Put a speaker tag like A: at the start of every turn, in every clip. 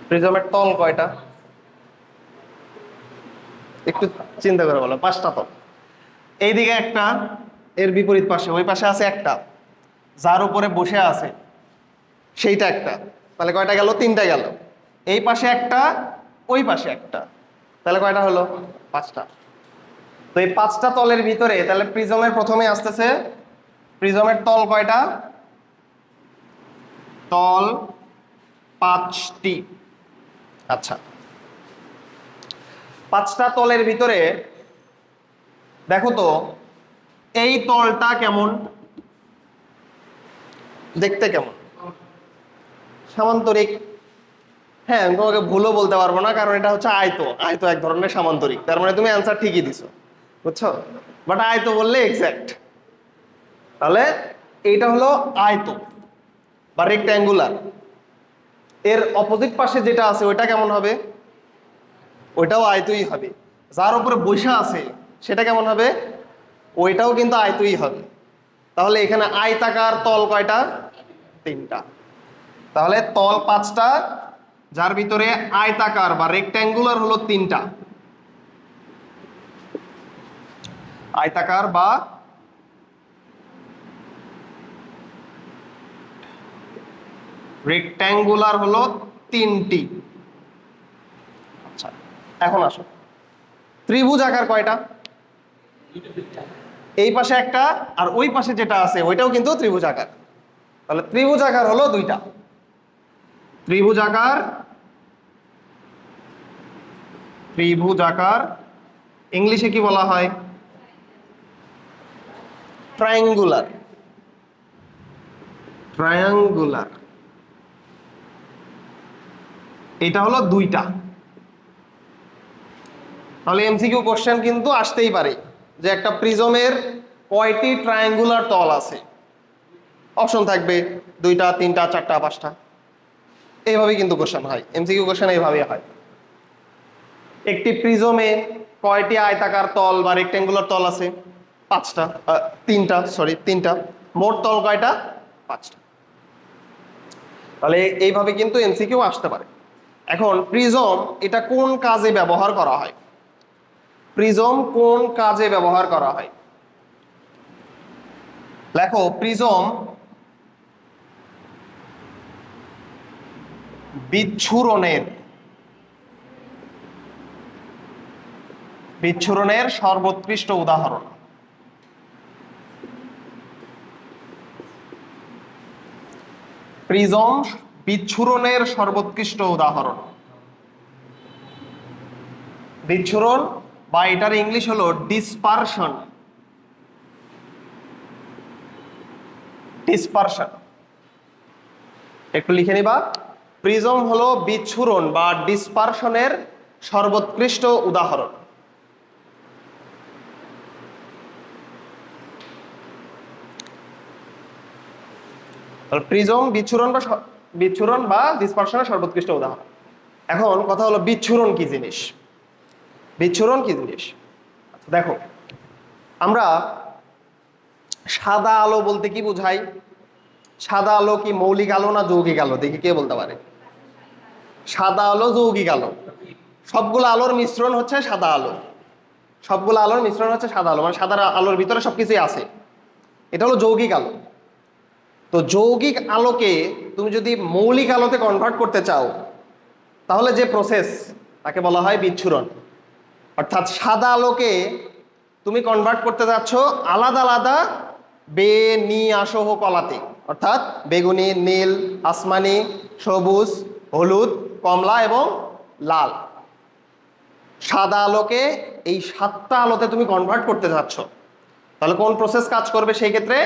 A: প্রিজমের তল কয়টা? একটু চিন্তা করে বলো। 5টা তল। এইদিকে একটা, এর বিপরীত পাশে ওই পাশে আছে একটা, যার উপরে বসে আছে সেইটা একটা। তাহলে কয়টা গেল? 3টা গেল। এই পাশে একটা, ওই পাশে একটা, তাহলে কয়টা হলো? 5টা। তো এই 5টা তলের ভিতরে তাহলে প্রিজমের প্রথমে আসতেছে, প্রিজমের তল কয়টা? তল 5টি। আচ্ছা, 5টা তলের ভিতরে দেখো তো এই তলটা কেমন দেখতে? কেমন? সামান্তরিক। হ্যাঁ, আমি তোমাকে ভুলও বলতে পারবো না, কারণ এটা হচ্ছে আয়ত। আয়ত এক ধরনের সামান্তরিক, তার মানে তুমি অ্যান্সার ঠিকই দিছো, বুঝছো? বাট আয়ত বললে এক্স্যাক্ট। তাহলে এইটা হলো আয়ত বা রেক্ট্যাঙ্গুলার। এর অপোজিট পাশে যেটা আছে ওইটা কেমন হবে? ওইটাও আয়তই হবে। যার উপরে বৈশা আছে সেটা কেমন হবে? ওইটাও কিন্তু আয়তই হবে। তাহলে এখানে আয়তাকার তল কয়টা? 3টা। তাহলে তল 5টা, যার ভিতরে আয়তাকার বা রেক্ট্যাঙ্গুলার হলো 3টা। আয়তাকার বা রেক্ট্যাঙ্গুলার হলো 3টি। আচ্ছা, এখন আসো, ত্রিভুজ আকার কয়টা? এই পাশে একটা, আর ওই পাশে যেটা আছে ওইটাও কিন্তু ত্রিভুজ আকার। তাহলে ত্রিভুজ আকার হলো 2টা। ত্রিভুজ আকার, ত্রিভুজ আকার ইংলিশে কি বলা হয়? ট্রায়াঙ্গুলার। ট্রায়াঙ্গুলার, এটা হলো 2টা। তাহলে এমসিকিউ কোশ্চেন কিন্তু আসতেই পারে যে একটা প্রিজমের কয়টি ট্রায়াঙ্গুলার তল আছে। অপশন থাকবে 2টা, 3টা, 4টা, 5টা, এইভাবে কিন্তু কোশ্চেন হয়। এমসিকিউ কোশ্চেন এইভাবে হয়। একটি প্রিজমে কয়টি আয়তাকার তল বা রেক্ট্যাঙ্গুলার তল আছে? 5টা। 3টা, সরি 3টা। মোট তল কয়টা? 5টা। তাহলে এইভাবে কিন্তু এমসিকিউ আসতে পারে। এখন প্রিজম এটা কোন কাজে ব্যবহার করা হয়? প্রিজম কোন কাজে ব্যবহার করা হয়? লেখো, প্রিজম বিচ্ছুরণের, বিচ্ছুরণের সর্বোৎকৃষ্ট উদাহরণ। প্রিজম বিচ্ছুরণের সর্বোৎকৃষ্ট উদাহরণ। বিচ্ছুরণ বা এটার ইংলিশ হলো ডিসপারশন। ডিসপারশন একটু লিখে নিবা। প্রিজম হলো বিচ্ছুরণ বা ডিসপারশনের সর্বোৎকৃষ্ট উদাহরণ। প্রিজম বিচ্ছুরণ বা ডিসপারশনের সর্বোৎকৃষ্ট উদাহরণ। এখন কথা হলো বিচ্ছুরণ কি জিনিস? বিচ্ছুরণ কি জিনিস? দেখো, আমরা সাদা আলো বলতে কি বোঝাই? সাদা আলো কি মৌলিক আলো না যৌগিক আলো? দেখি কে বলতে পারে। সাদা আলো যৌগিক আলো। সবগুলো আলোর মিশ্রণ হচ্ছে সাদা আলো। সবগুলো আলোর মিশ্রণ হচ্ছে সাদা আলো, মানে সাদা আলোর ভিতরে সবকিছুই আছে। এটা হলো যৌগিক আলো। তো যৌগিক আলোকে তুমি যদি মৌলিক আলোতে কনভার্ট করতে চাও তাহলে যে প্রসেস, তাকে বলা হয় বিচ্ছুরণ। অর্থাৎ সাদা আলোকে তুমি কনভার্ট করতে যাচ্ছ আলাদা আলাদা বেনিয়াসহ কলাতে, অর্থাৎ বেগুনি, নীল, আসমানি, সবুজ, হলুদ, কমলা এবং লাল। সাদা আলোকে এই 7টা আলোতে তুমি কনভার্ট করতে যাচ্ছ, তাহলে কোন প্রসেস কাজ করবে সেই ক্ষেত্রে?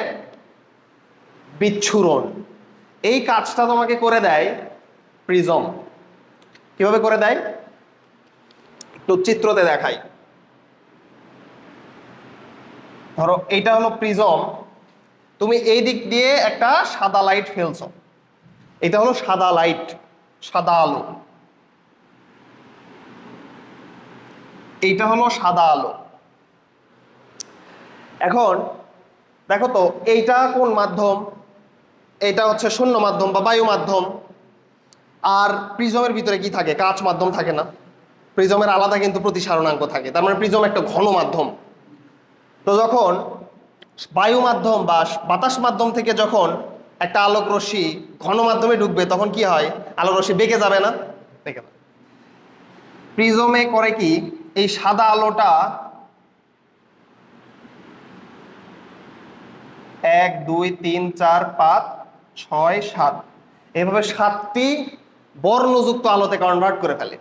A: বিচ্ছুরণ। এই কাজটা তোমাকে করে দেয় প্রিজম। কিভাবে করে দেয় একটু চিত্রতে দেখাই। ধরো এইটা হলো প্রিজম, তুমি এই দিক দিয়ে একটা সাদা লাইট ফেলছো, এটা হলো সাদা লাইট, সাদা আলো। এইটা হলো সাদা আলো। এখন দেখো তো এইটা কোন মাধ্যম? এইটা হচ্ছে শূন্য মাধ্যম বা বায়ু মাধ্যম। আর প্রিজমের ভিতরে কি থাকে? কাঁচ মাধ্যম থাকে না? প্রিজমের আলাদা কিন্তু প্রতিসারণাঙ্ক থাকে, তার মানে প্রিজম একটা ঘন মাধ্যম। তো যখন বায়ু মাধ্যম বা বাতাস মাধ্যম থেকে যখন একটা আলোক রশ্মি ঘন মাধ্যমে ঢুকবে তখন কি হয়? আলোক রশ্মি বেঁকে যাবে না? বেঁকে যাবে। প্রিজমে করে কি, এই সাদা আলোটা 1 2 3 4 5 6 7 এভাবে 7টি বর্ণযুক্ত আলোতে কনভার্ট করে ফেলে।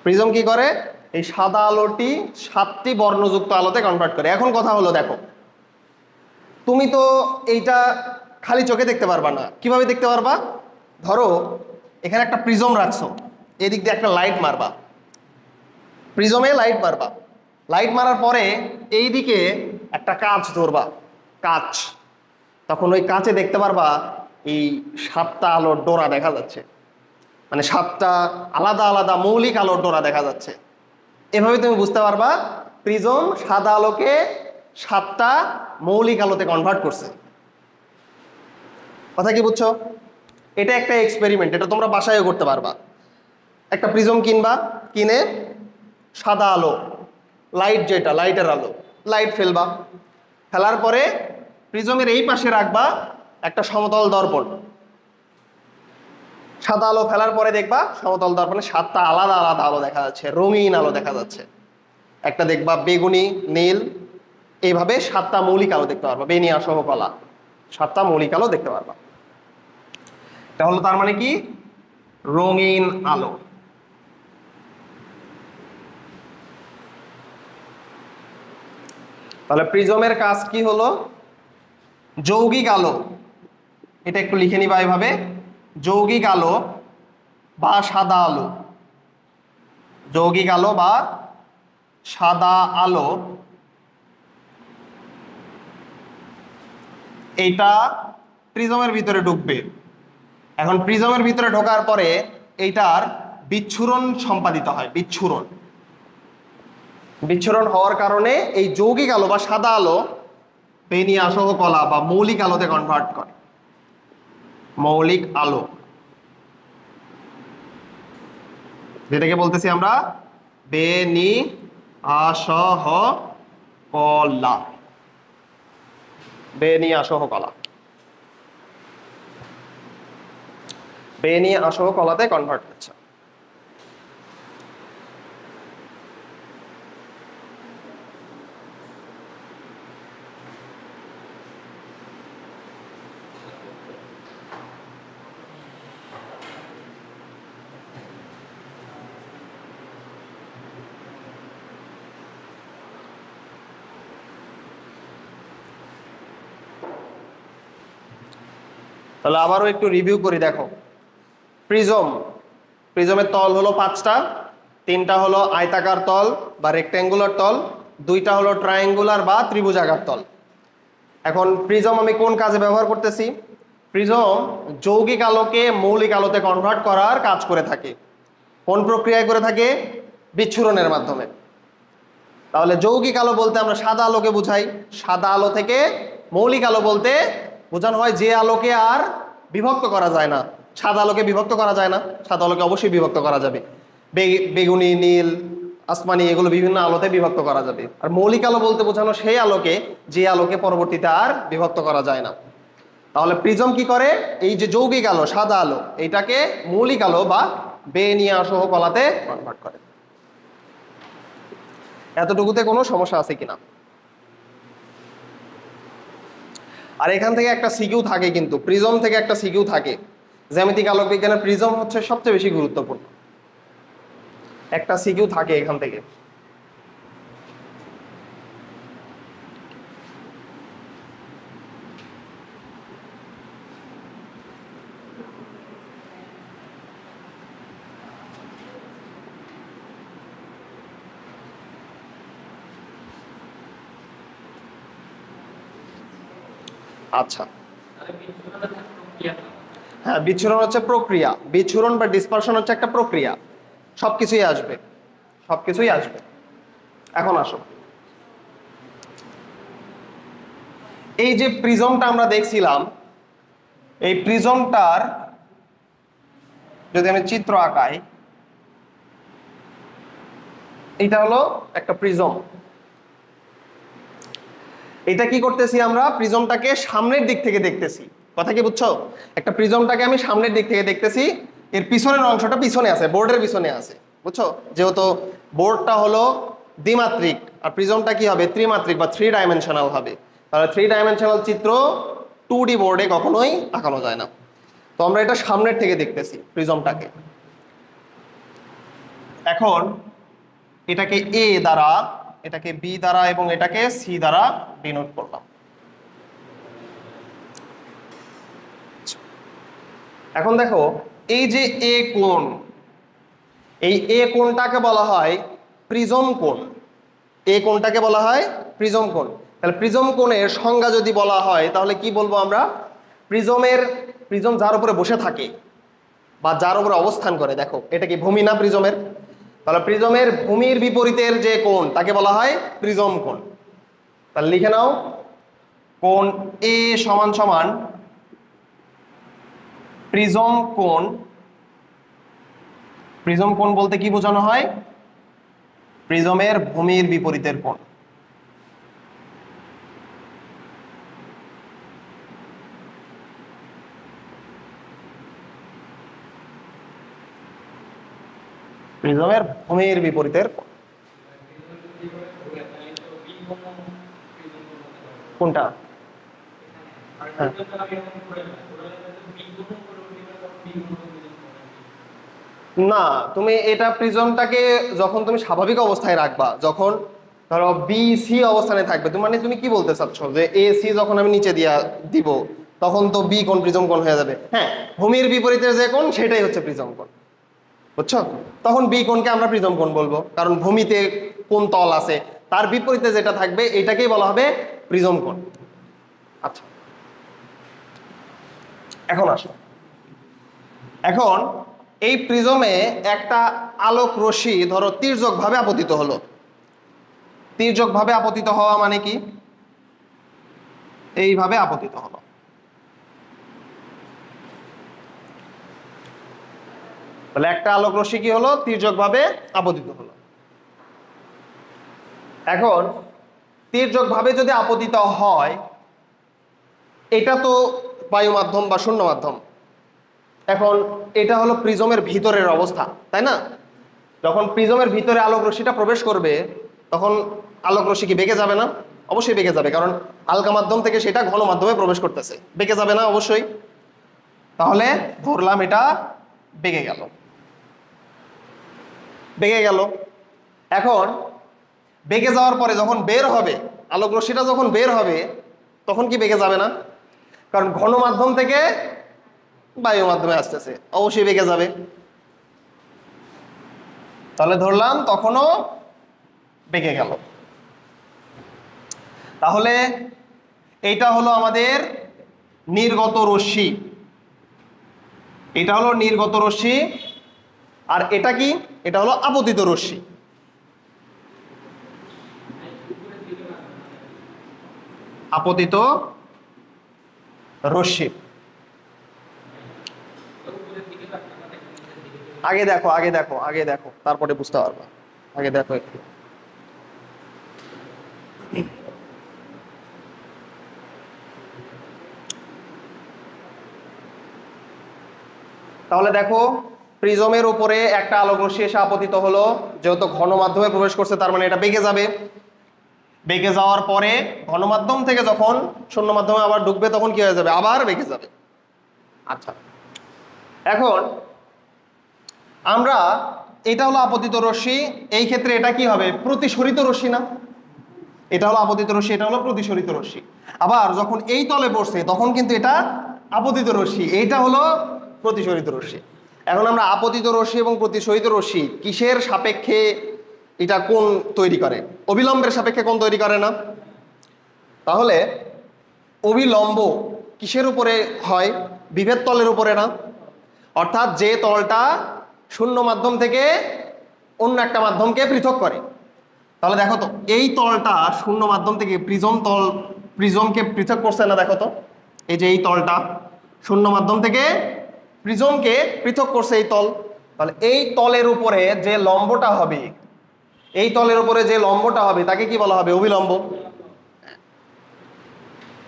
A: প্রিজম কি করে? এই সাদা আলোটি 7টি বর্ণযুক্ত আলোতে কনভার্ট করে। এখন কথা হলো, দেখো তুমি তো এইটা খালি চোখে দেখতে পারবা না। কিভাবে দেখতে পারবা? ধরো এখানে একটা প্রিজম রাখছো, এদিক দিয়ে একটা লাইট মারবা, প্রিজমে লাইট মারবা, লাইট মারার পরে এই দিকে একটা কাঁচ ধরবা, কাঁচ, তখন ওই কাঁচে দেখতে পারবা এই 7টা আলোর ডোরা দেখা যাচ্ছে, মানে 7টা আলাদা আলাদা মৌলিক আলোর ডোরা দেখা যাচ্ছে। এভাবে তুমি বুঝতে পারবা প্রিজম সাদা আলোকে 7টা মৌলিক আলোতে কনভার্ট করছে। কথা কি বুঝছো? এটা একটা এক্সপেরিমেন্ট, এটা তোমরা বাসায়ও করতে পারবা। একটা প্রিজম কিনবা, কিনে সাদা আলো, লাইট, যেটা লাইটের আলো, লাইট ফেলবা, ফেলার পরে প্রিজমের এই পাশে রাখবা একটা সমতল দর্পণ। সাদা আলো ফেলার পরে দেখবা সমতল দর্পণে 7টা আলাদা আলাদা আলো দেখা যাচ্ছে, রঙিন আলো দেখা যাচ্ছে। একটা দেখবা বেগুনি, নীল, এইভাবে 7টা মৌলিক আলো দেখতে পারবা, বেনিয়া সহ কলা 7টা মৌলিক আলো দেখতে পারবা। এটা হলো তার মানে কি? রঙিন আলো। তাহলে প্রিজমের কাজ কি হলো? যৌগিক আলো, এটা একটু লিখে নিবা এভাবে, যৌগিক আলো বা সাদা আলো, যৌগিক আলো বা সাদা আলো, এইটা প্রিজমের ভিতরে ঢুকবে। এখন প্রিজমের ভিতরে ঢোকার পরে এইটার বিচ্ছুরণ সম্পাদিত হয়, বিচ্ছুরণ। বিচ্ছুরণ হওয়ার কারণে এই যৌগিক আলো বা সাদা আলো বেনিয়া সহ কলা বা মৌলিক আলোতে কনভার্ট করে। মৌলিক আলো যেটাকে বলতেছি আমরা বেনিয়াসহ কলা, বেনিয়াসহ কলা, বেনিয়াসহ কলাতে কনভার্ট হচ্ছে। তাহলে আবারও একটু রিভিউ করি, দেখো প্রিজম, প্রিজমের তল হলো 5টা, 3টা হলো আয়তাকার তল বা রেক্ট্যাঙ্গুলার তল, 2টা হলো ট্রায়াঙ্গুলার বা ত্রিভুজাকার তল। এখন প্রিজম আমি কোন কাজে ব্যবহার করতেছি? প্রিজম যৌগিক আলোকে মৌলিক আলোতে কনভার্ট করার কাজ করে থাকে। কোন প্রক্রিয়ায় করে থাকে? বিচ্ছুরণের মাধ্যমে। তাহলে যৌগিক আলো বলতে আমরা সাদা আলোকে বুঝাই। সাদা আলো থেকে মৌলিক আলো বলতে বোঝানো হয় যে আলোকে আর বিভক্ত করা যায় না। সাদা আলোকে বিভক্ত করা যায় না, সাদা আলোকে অবশ্যই বিভক্ত করা যাবে। বেগুনি, নীল, আসমানি এগুলো বিভিন্ন আলোতে বিভক্ত করা যাবে। আর মৌলিক আলো বলতে বোঝানো সেই আলোকে যে আলোকে পরবর্তীতে আর বিভক্ত করা যায় না। তাহলে প্রিজম কি করে? এই যে যৌগিক আলো, সাদা আলো, এইটাকে মৌলিক আলো বা বেনিয়া সহ কলাতে কনভার্ট করে। এতটুকুতে কোনো সমস্যা আছে কিনা? আর এখান থেকে একটা সিকিউ থাকে, কিন্তু প্রিজম থেকে একটা সিকিউ থাকে। জ্যামিতিক আলোক বিজ্ঞানের প্রিজম হচ্ছে সবচেয়ে বেশি গুরুত্বপূর্ণ। একটা সিকিউ থাকে এখান থেকে। আচ্ছা, হ্যাঁ, বিচ্ছুরণ হচ্ছে প্রক্রিয়া। বিচ্ছুরণ বা ডিসপারশন হচ্ছে একটা প্রক্রিয়া। সবকিছুই আসবে, সবকিছুই আসবে। এখন আসো, এই যে প্রিজমটা আমরা দেখছিলাম, এই প্রিজমটার যদি আমি চিত্র আঁকাই, এটা হলো একটা প্রিজম। এটা কি করতেছি আমরা, প্রিজমটাকে সামনের দিক থেকে দেখতেছি। কথা কি বুঝছো? একটা প্রিজমটাকে আমি সামনের দিক থেকে দেখতেছি, এর পিছনের অংশটা পিছনে আছে, বোর্ডের পিছনে আছে, বুঝছো? যেহেতু বোর্ডটা হলো দ্বিমাত্রিক আর প্রিজমটা কি হবে, ত্রিমাত্রিক বা 3 ডাইমেনশনাল হবে, তাহলে 3 ডাইমেনশনাল চিত্র 2D বোর্ডে কখনোই আঁকানো যায় না। তো আমরা এটা সামনের থেকে দেখতেছি প্রিজমটাকে। এখন এটাকে এ দ্বারা, এটাকে বি দ্বারা এবং এটাকে সি দ্বারা ডিনোট করলাম। এখন দেখো এই যে এ কোণ, এই এ কোণটাকে বলা হয় প্রিজম কোণ। এ কোণটাকে বলা হয় প্রিজম কোণ। তাহলে প্রিজম কোণের সংজ্ঞা যদি বলা হয় তাহলে কি বলবো আমরা, প্রিজম যার উপরে বসে থাকে বা যার উপরে অবস্থান করে, দেখো এটা কি ভূমি না প্রিজমের, তাহলে প্রিজমের ভূমির বিপরীতের যে কোণ তাকে বলা হয় প্রিজম কোণ। তাহলে লিখে নাও, কোণ এ সমান সমান প্রিজম কোণ। প্রিজম কোণ বলতে কি বোঝানো হয়, প্রিজমের ভূমির বিপরীতের কোণ। প্রিজমের ভূমির বিপরীতের কোণ কোনটা? হ্যাঁ। না, তুমি এটা প্রিজমটাকে যখন তুমি স্বাভাবিক অবস্থায় রাখবা, যখন ধরো বি সি অবস্থানে থাকবে, তুমি মানে তুমি কি বলতে চাচ্ছ যে এ সি যখন আমি নিচে দিব তখন তো বি কোণ প্রিজম কোণ হয়ে যাবে। হ্যাঁ, ভূমির বিপরীতের যে কোণ সেটাই হচ্ছে প্রিজম কোণ, বুঝছো? তখন বি কোণকে আমরা প্রিজম কোণ বলবো, কারণ ভূমিতে কোন তল আছে তার বিপরীতে যেটা থাকবে এটাকেই বলা হবে প্রিজম কোণ। আচ্ছা, এখন আসো, এখন এই প্রিজমে একটা আলোক রশ্মি ধরো তির্যকভাবে আপতিত হলো। তির্যকভাবে আপতিত হওয়া মানে কি, এইভাবে আপতিত হলো। তাহলে একটা আলোক রশ্মি কি হলো, তির্যকভাবে আপতিত হলো। এখন তির্যকভাবে যদি আপতিত হয়, এটা তো বায়ু মাধ্যম বা শূন্য মাধ্যম। এখন এটা হলো প্রিজমের ভিতরের অবস্থা, তাই না? যখন প্রিজমের ভিতরে আলোক রশ্মিটা প্রবেশ করবে তখন আলোক রশ্মি কি বেঁকে যাবে না? অবশ্যই বেঁকে যাবে, কারণ হালকা মাধ্যম থেকে সেটা ঘন মাধ্যমে প্রবেশ করতেছে, বেঁকে যাবে না অবশ্যই। তাহলে ধরলাম এটা বেঁকে গেল, বেঁকে গেল। এখন বেঁকে যাওয়ার পরে যখন বের হবে, আলোক রশ্মিটা যখন বের হবে তখন কি বেঁকে যাবে না? কারণ ঘন মাধ্যম থেকে বায়ু মাধ্যমে আসতেছে, অবশ্যই বেঁকে যাবে। তাহলে ধরলাম তখনও বেঁকে গেল। তাহলে এইটা হলো আমাদের নির্গত রশ্মি, এটা হলো নির্গত রশ্মি। আর এটা কি, এটা হলো আপতিত রশ্মি। আপতিত রশ্মি। আগে দেখো, আগে দেখো, আগে দেখো, তারপরে বুঝতে পারবা। আগে দেখো একটু। তাহলে দেখো, প্রিজমের উপরে একটা আলোক রশ্মি এসে আপতিত হলো, যেহেতু ঘন মাধ্যমে প্রবেশ করছে তার মানে এটা বেঁকে যাবে। বেঁকে যাওয়ার পরে ঘন মাধ্যম থেকে যখন শূন্য মাধ্যমে আবার ঢুকবে তখন কি হয়ে যাবে, আবার বেঁকে যাবে। আচ্ছা, এখন আমরা, এটা হলো আপতিত রশ্মি, এই ক্ষেত্রে এটা কি হবে, প্রতিসরিত রশ্মি না? এটা হলো আপতিত রশ্মি, এটা হলো প্রতিসরিত রশ্মি। আবার যখন এই তলে পড়ছে তখন কিন্তু এটা আপতিত রশ্মি, এইটা হলো প্রতিসরিত রশ্মি। এখন আমরা আপতিত রশ্মি এবং প্রতিসরিত রশ্মি কিসের সাপেক্ষে এটা কোণ তৈরি করে? অবিলম্বের সাপেক্ষে কোণ তৈরি করে না? তাহলে অবিলম্ব কিসের উপরে হয়, বিভেদ তলের উপরে না? অর্থাৎ যে তলটা শূন্য মাধ্যম থেকে অন্য একটা মাধ্যমকে পৃথক করে। তাহলে দেখো তো, এই তলটা শূন্য মাধ্যম থেকে প্রিজমকে পৃথক করছে না? দেখো তো, এই যে এই তলটা শূন্য মাধ্যম থেকে প্রিজমকে পৃথক করছে এই তল, তাহলে এই তলের উপরে যে লম্বটা হবে, এই তলের উপরে যে লম্বটা হবে তাকে কি বলা হবে? অভিলম্ব।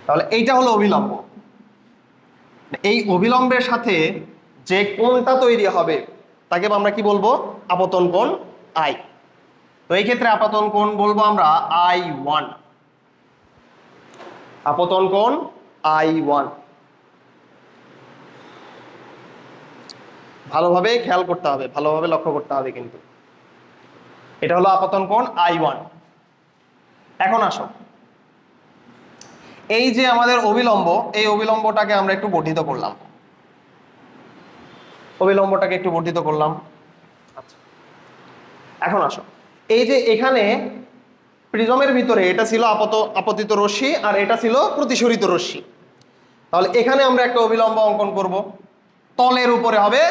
A: তাহলে এইটা হলো অভিলম্ব। এই অভিলম্বের সাথে যে কোণটা তৈরি হবে তাকে আমরা কি বলবো? আপতন কোণ আই। তো এই ক্ষেত্রে আপতন কোণ বলবো আমরা I1, আপতন কোণ I1। ভালোভাবে খেয়াল করতে হবে, ভালোভাবে লক্ষ্য করতে হবে কিন্তু। এটা হলো আপতন কোণ I1। এখন আসো, এই যে আমাদের অভিলম্ব, এই অভিলম্বটাকে আমরা একটু বর্ধিত করলাম, অভিলম্বটাকে একটু বর্ধিত করলাম। আচ্ছা, এখন আসো, এই যে এখানে প্রিজমের ভিতরে এটা ছিল আপতিত রশ্মি আর এটা ছিল প্রতিসরিত রশ্মি। তাহলে এখানে আমরা একটা অভিলম্ব অঙ্কন করব, তলের উপরে হবে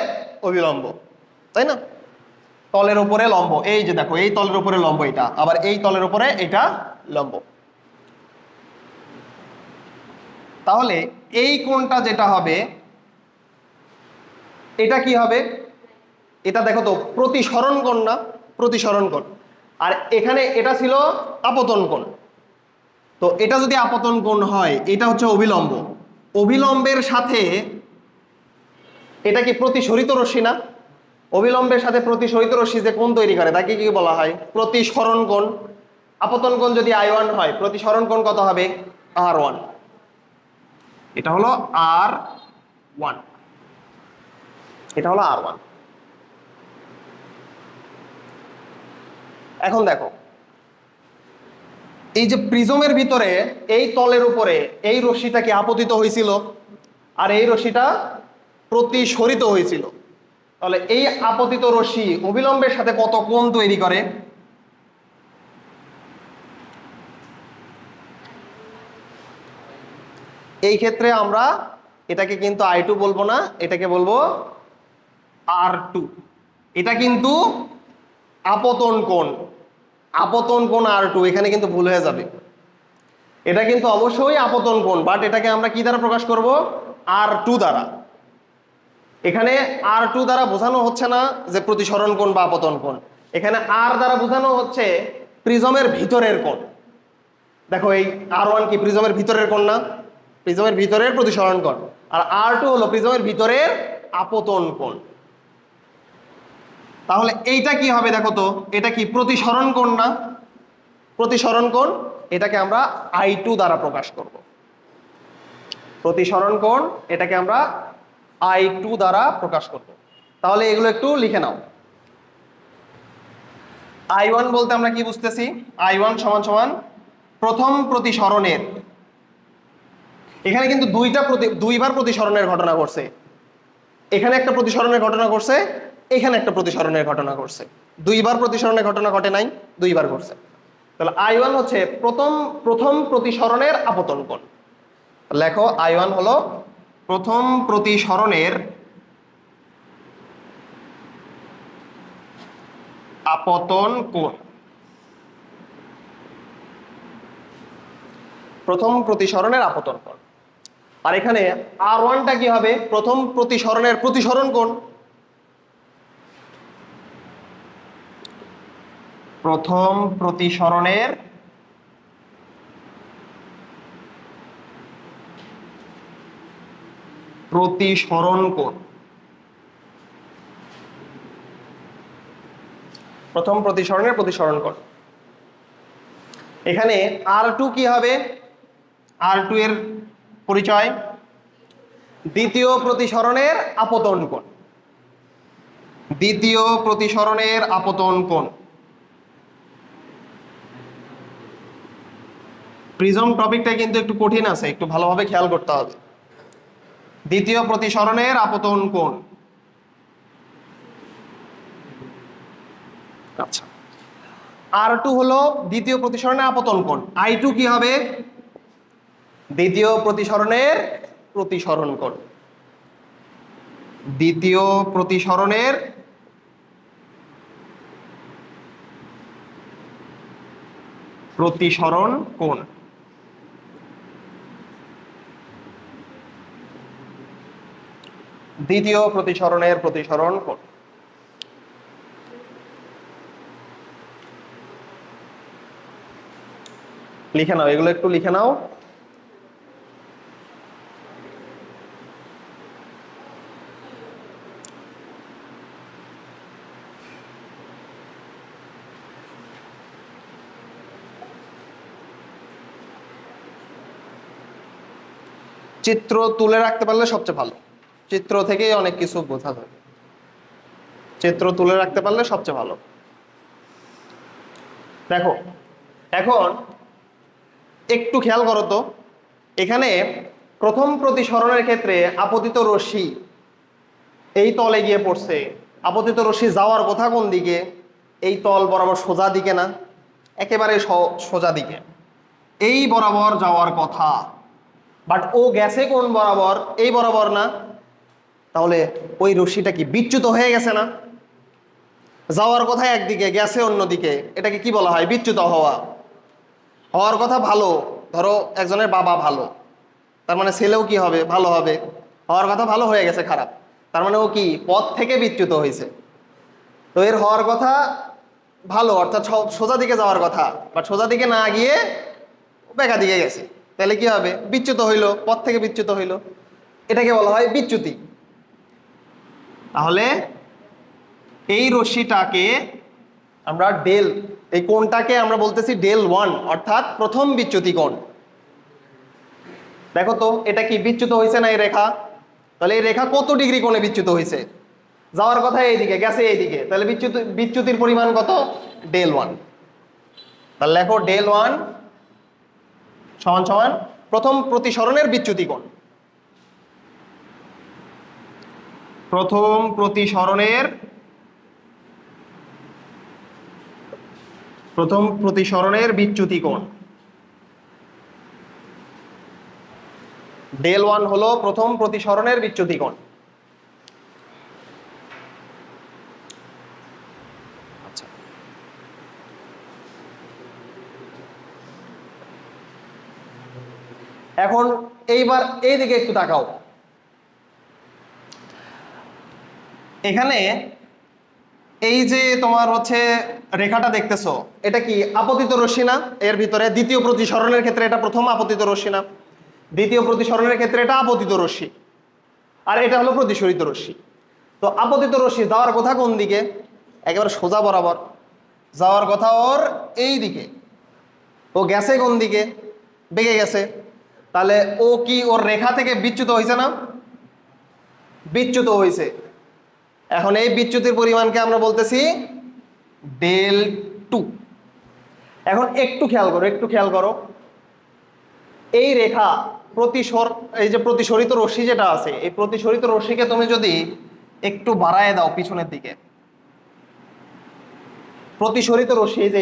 A: অভিলম্ব, তাই না? তলের উপরে লম্ব, এই যে দেখো এই তলের উপরে লম্ব এটা, আবার এই তলের উপরে এটা লম্ব। তাহলে এই কোণটা যেটা হবে এটা কি হবে? এটা দেখো তো প্রতিসরণ কোণ না? প্রতিসরণ কোণ। আর এখানে এটা ছিল আপতন কোণ। তো এটা যদি আপতন কোণ হয়, এটা হচ্ছে অভিলম্ব, অভিলম্বের সাথে এটা কি প্রতিসরিত রশ্মি না? অভিলম্বের সাথে প্রতিসরিত রশ্মি যে কোণ তৈরি করে তাকে কি বলা হয়? প্রতিসরণ কোণ। আপতন কোণ যদি I1 হয়, প্রতিসরণ কোণ কত হবে? R1। এটা হলো R1, এটা হলো R1। এখন দেখো, এই যে প্রিজমের ভিতরে এই তলের উপরে এই রশ্মিটা কি আপতিত হয়েছিল আর এই রশ্মিটা প্রতিসরিত হয়েছিল। তাহলে এই আপতিত রশ্মি অভিলম্বের সাথে কত কোণ তৈরি করে? এই ক্ষেত্রে আমরা এটাকে কিন্তু I2 বলবো না, এটাকে বলবো R2। এটা কিন্তু আপতন কোণ, আপতন কোণ R2, এখানে কিন্তু ভুল হয়ে যাবে। এটা কিন্তু অবশ্যই আপতন কোণ, বাট এটাকে আমরা কি দ্বারা প্রকাশ করব? R2 দ্বারা। এখানে R2 দ্বারা বোঝানো হচ্ছে না যে প্রতিসরণ কোণ বা আপতন কোণ, এখানে R দ্বারা বোঝানো হচ্ছে প্রিজমের ভিতরের কোণ। দেখো এই R1 কি প্রিজমের ভিতরের কোণ না? প্রিজমের ভিতরের প্রতিসরণ কোণ। আর R2 হলো প্রিজমের ভিতরের আপতন কোণ। তাহলে এইটা কি হবে দেখো তো, এটা কি প্রতিসরণ কোণ না? প্রতিসরণ কোণ, এটাকে আমরা I2 দ্বারা প্রকাশ করব। প্রতিসরণ কোণ এটাকে আমরা I2 দ্বারা প্রকাশ করব। তাহলে এগুলো একটু লিখে নাও। I1 বলতে আমরা কি বুঝতেছি? I1 সমান সমান প্রথম প্রতিসরণের, এখানে কিন্তু দুইবার প্রতিসরণের ঘটনা ঘটছে। এখানে একটা প্রতিসরণের ঘটনা ঘটছে, এখানে একটা প্রতিসরণের ঘটনা ঘটছে। দুইবার প্রতিসরণের ঘটনা ঘটে নাই, দুইবার ঘটছে। তাহলে I1 হচ্ছে প্রথম প্রতিসরণের আপতন কোণ। লেখো I1 হলো প্রথম প্রতিসরণের আপতন কোণ। প্রথম প্রতিসরণের আপতন কোণ। আর এখানে R1টা কি হবে? প্রথম প্রতিসরণের প্রতিসরণ কোণ। প্রথম প্রতিসরণের প্রতিসরণ কোণ। প্রথম প্রতিসরণের প্রতিসরণ কোণ। এখানে R2 কি হবে? R2 এর পরিচয় দ্বিতীয় প্রতিসরণের আপতন কোণ। দ্বিতীয় প্রতিসরণের আপতন কোণ। প্রিজম টপিকটা কিন্তু একটু কঠিন আছে, একটু ভালোভাবে খেয়াল করতে হবে। দ্বিতীয় প্রতিসরণের আপতন কোণ। আচ্ছা, R2 হলো দ্বিতীয় প্রতিসরণের আপতন কোণ। I2 কি হবে? দ্বিতীয় প্রতিসরণের প্রতিসরণ কোণ। দ্বিতীয় প্রতিসরণের প্রতিসরণ কোণ। দ্বিতীয় প্রতিসরণের প্রতিসরণ কোণ। লিখে নাও, এগুলো একটু লিখে নাও। চিত্র তুলে রাখতে পারলে সবচেয়ে ভালো, চিত্র থেকেই অনেক কিছু বোঝা যায়, চিত্র তুলে রাখতে পারলে সবচেয়ে ভালো। দেখো এখন একটু খেয়াল করো তো, এখানে প্রথম প্রতিসরণের ক্ষেত্রে আপতিত রশ্মি এই তলে গিয়ে পড়ছে, আপতিত রশ্মি যাওয়ার কথা কোন দিকে? এই তল বরাবর সোজা দিকে না, একেবারে সোজা দিকে, এই বরাবর যাওয়ার কথা, বাট ও গেছে কোন বরাবর? এই বরাবর না। তাহলে ওই রশ্মিটা কি বিচ্যুত হয়ে গেছে না? যাওয়ার কথা একদিকে, গেছে অন্যদিকে, এটাকে কি বলা হয়? বিচ্যুত হওয়া। হওয়ার কথা ভালো, ধরো একজনের বাবা ভালো, তার মানে ছেলেও কি হবে? ভালো হবে। হওয়ার কথা ভালো, হয়ে গেছে খারাপ, তার মানে ও কি পথ থেকে বিচ্যুত হয়েছে। তো এর হওয়ার কথা ভালো, অর্থাৎ সোজা দিকে যাওয়ার কথা, বাট সোজা দিকে না গিয়ে বেঁকা দিকে গেছে, তাহলে কি হবে? বিচ্যুত হইলো, পথ থেকে বিচ্যুত হইলো, এটাকে বলা হয় বিচ্যুতি। তাহলে এই রশ্মিটাকে আমরা ডেল, এই কোণটাকে আমরা বলতেছি ডেল 1, অর্থাৎ প্রথম বিচ্যুতি কোণ। দেখো তো এটা কি বিচ্যুত হয়েছে না এই রেখা? তাহলে এই রেখা কত ডিগ্রি কোণে বিচ্যুত হয়েছে? যাওয়ার কথা এইদিকে, গেছে এইদিকে, তাহলে বিচ্যুতির পরিমাণ কত? ডেল 1। তাহলে লেখো ডেল 1 সমান সমান প্রথম প্রতিসরণের বিচ্যুতি কোণ। প্রথম প্রতিসরণের বিচ্যুতি কোণ। ডেল 1 হলো প্রথম প্রতিসরণের বিচ্যুতি কোণ। আচ্ছা, এখন এইবার এইদিকে একটু তাকাও। এখানে এই যে তোমার হচ্ছে রেখাটা দেখতেছো, এটা কি আপতিত রশ্মি না? এর ভিতরে দ্বিতীয় প্রতিসরণের ক্ষেত্রে এটা প্রথম আপতিত রশ্মি না? দ্বিতীয় প্রতিসরণের ক্ষেত্রে এটা আপতিত রশ্মি, আর এটা হলো প্রতিসরিত রশ্মি। তো আপতিত রশ্মি যাওয়ার কথা কোন দিকে? একেবারে সোজা বরাবর। যাওয়ার কথা ওর এই দিকে, ও গেছে কোন দিকে? বেঁকে গেছে। তাহলে ও কি ওর রেখা থেকে বিচ্যুত হয়েছে না? বিচ্যুত হয়েছে। এখন এই বিচ্যুতির পরিমাণকে আমরা বলতেছি ডেল 2। এখন একটু খেয়াল করো, এই রেখা এই যে প্রতিসরিত রশ্মি যেটা আছে, এই প্রতিসরিত রশ্মিকে তুমি যদি একটু বাড়ায় দাও পিছনের দিকে, প্রতিসরিত রশ্মি যে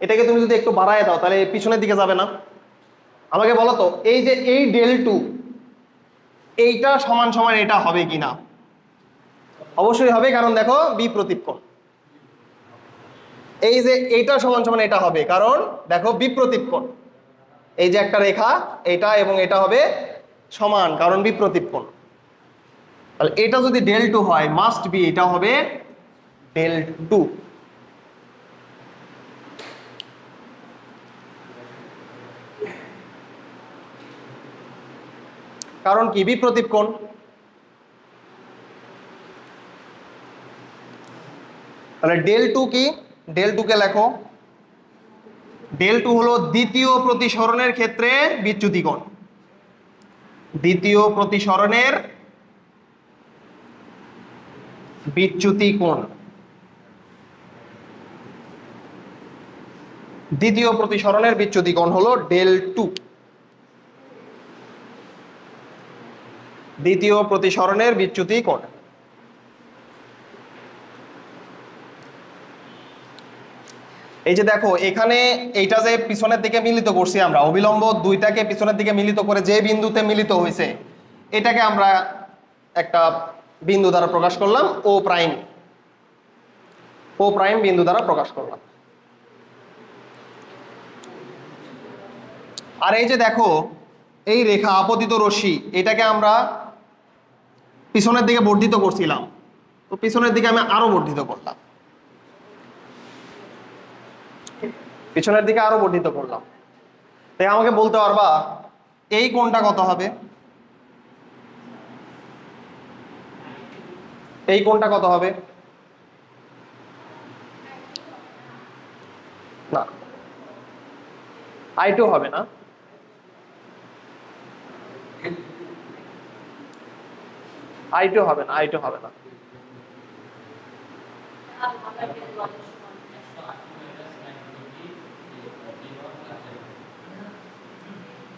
A: এটাকে তুমি যদি একটু বাড়ায় দাও, তাহলে পিছনের দিকে যাবে না? আমাকে বলো তো, এই যে এই ডেল 2 এইটা সমান সমান এটা হবে কিনা? অবশ্যই হবে, কারণ দেখো বিপ্রতীপ কোণ। এই যে এইটা সমান সমান এটা হবে, কারণ দেখো বিপ্রতীপ কোণ। এই যে একটা রেখা, এটা এবং এটা হবে সমান, কারণ বিপ্রতীপ কোণ। তাহলে এটা যদি ডেল 2 হয়, মাস্ট বি এটা হবে ডেল 2। কারণ কি? বিপ্রতীপ কোণ। তাহলে ডেল 2 কি? ডেল 2 কে লেখো, ডেল 2 হলো দ্বিতীয় প্রতিসরণের ক্ষেত্রে বিচ্যুতি কোণ। দ্বিতীয় প্রতিসরণের বিচ্যুতি কোণ। দ্বিতীয় প্রতিসরণের বিচ্যুতি কোণ হলো ডেল 2। দ্বিতীয় প্রতিসরণের বিচ্যুতি কোণ। এই যে দেখো এখানে এইটা যে পিছনের দিকে মিলিত করছি আমরা, অবিলম্ব দুইটাকে পিছনের দিকে মিলিত করে যে বিন্দুতে মিলিত হয়েছে, এটাকে আমরা একটা বিন্দু দ্বারা প্রকাশ করলাম, ও প্রাইম। ও প্রাইম বিন্দু দ্বারা প্রকাশ করলাম। আর এই যে দেখো এই রেখা আপতিত রশ্মি, এটাকে আমরা পিছনের দিকে বর্ধিত করছিলাম, তো পিছনের দিকে আমি আরো বর্ধিত করলাম, পিছনের দিকে আরো বর্ধিত করলাম। তাই আমাকে বলতে পারবা এই কোণটা কত হবে? এই কোণটা কত হবে? না, I2 হবে না, I2 হবে না, I2 হবে না।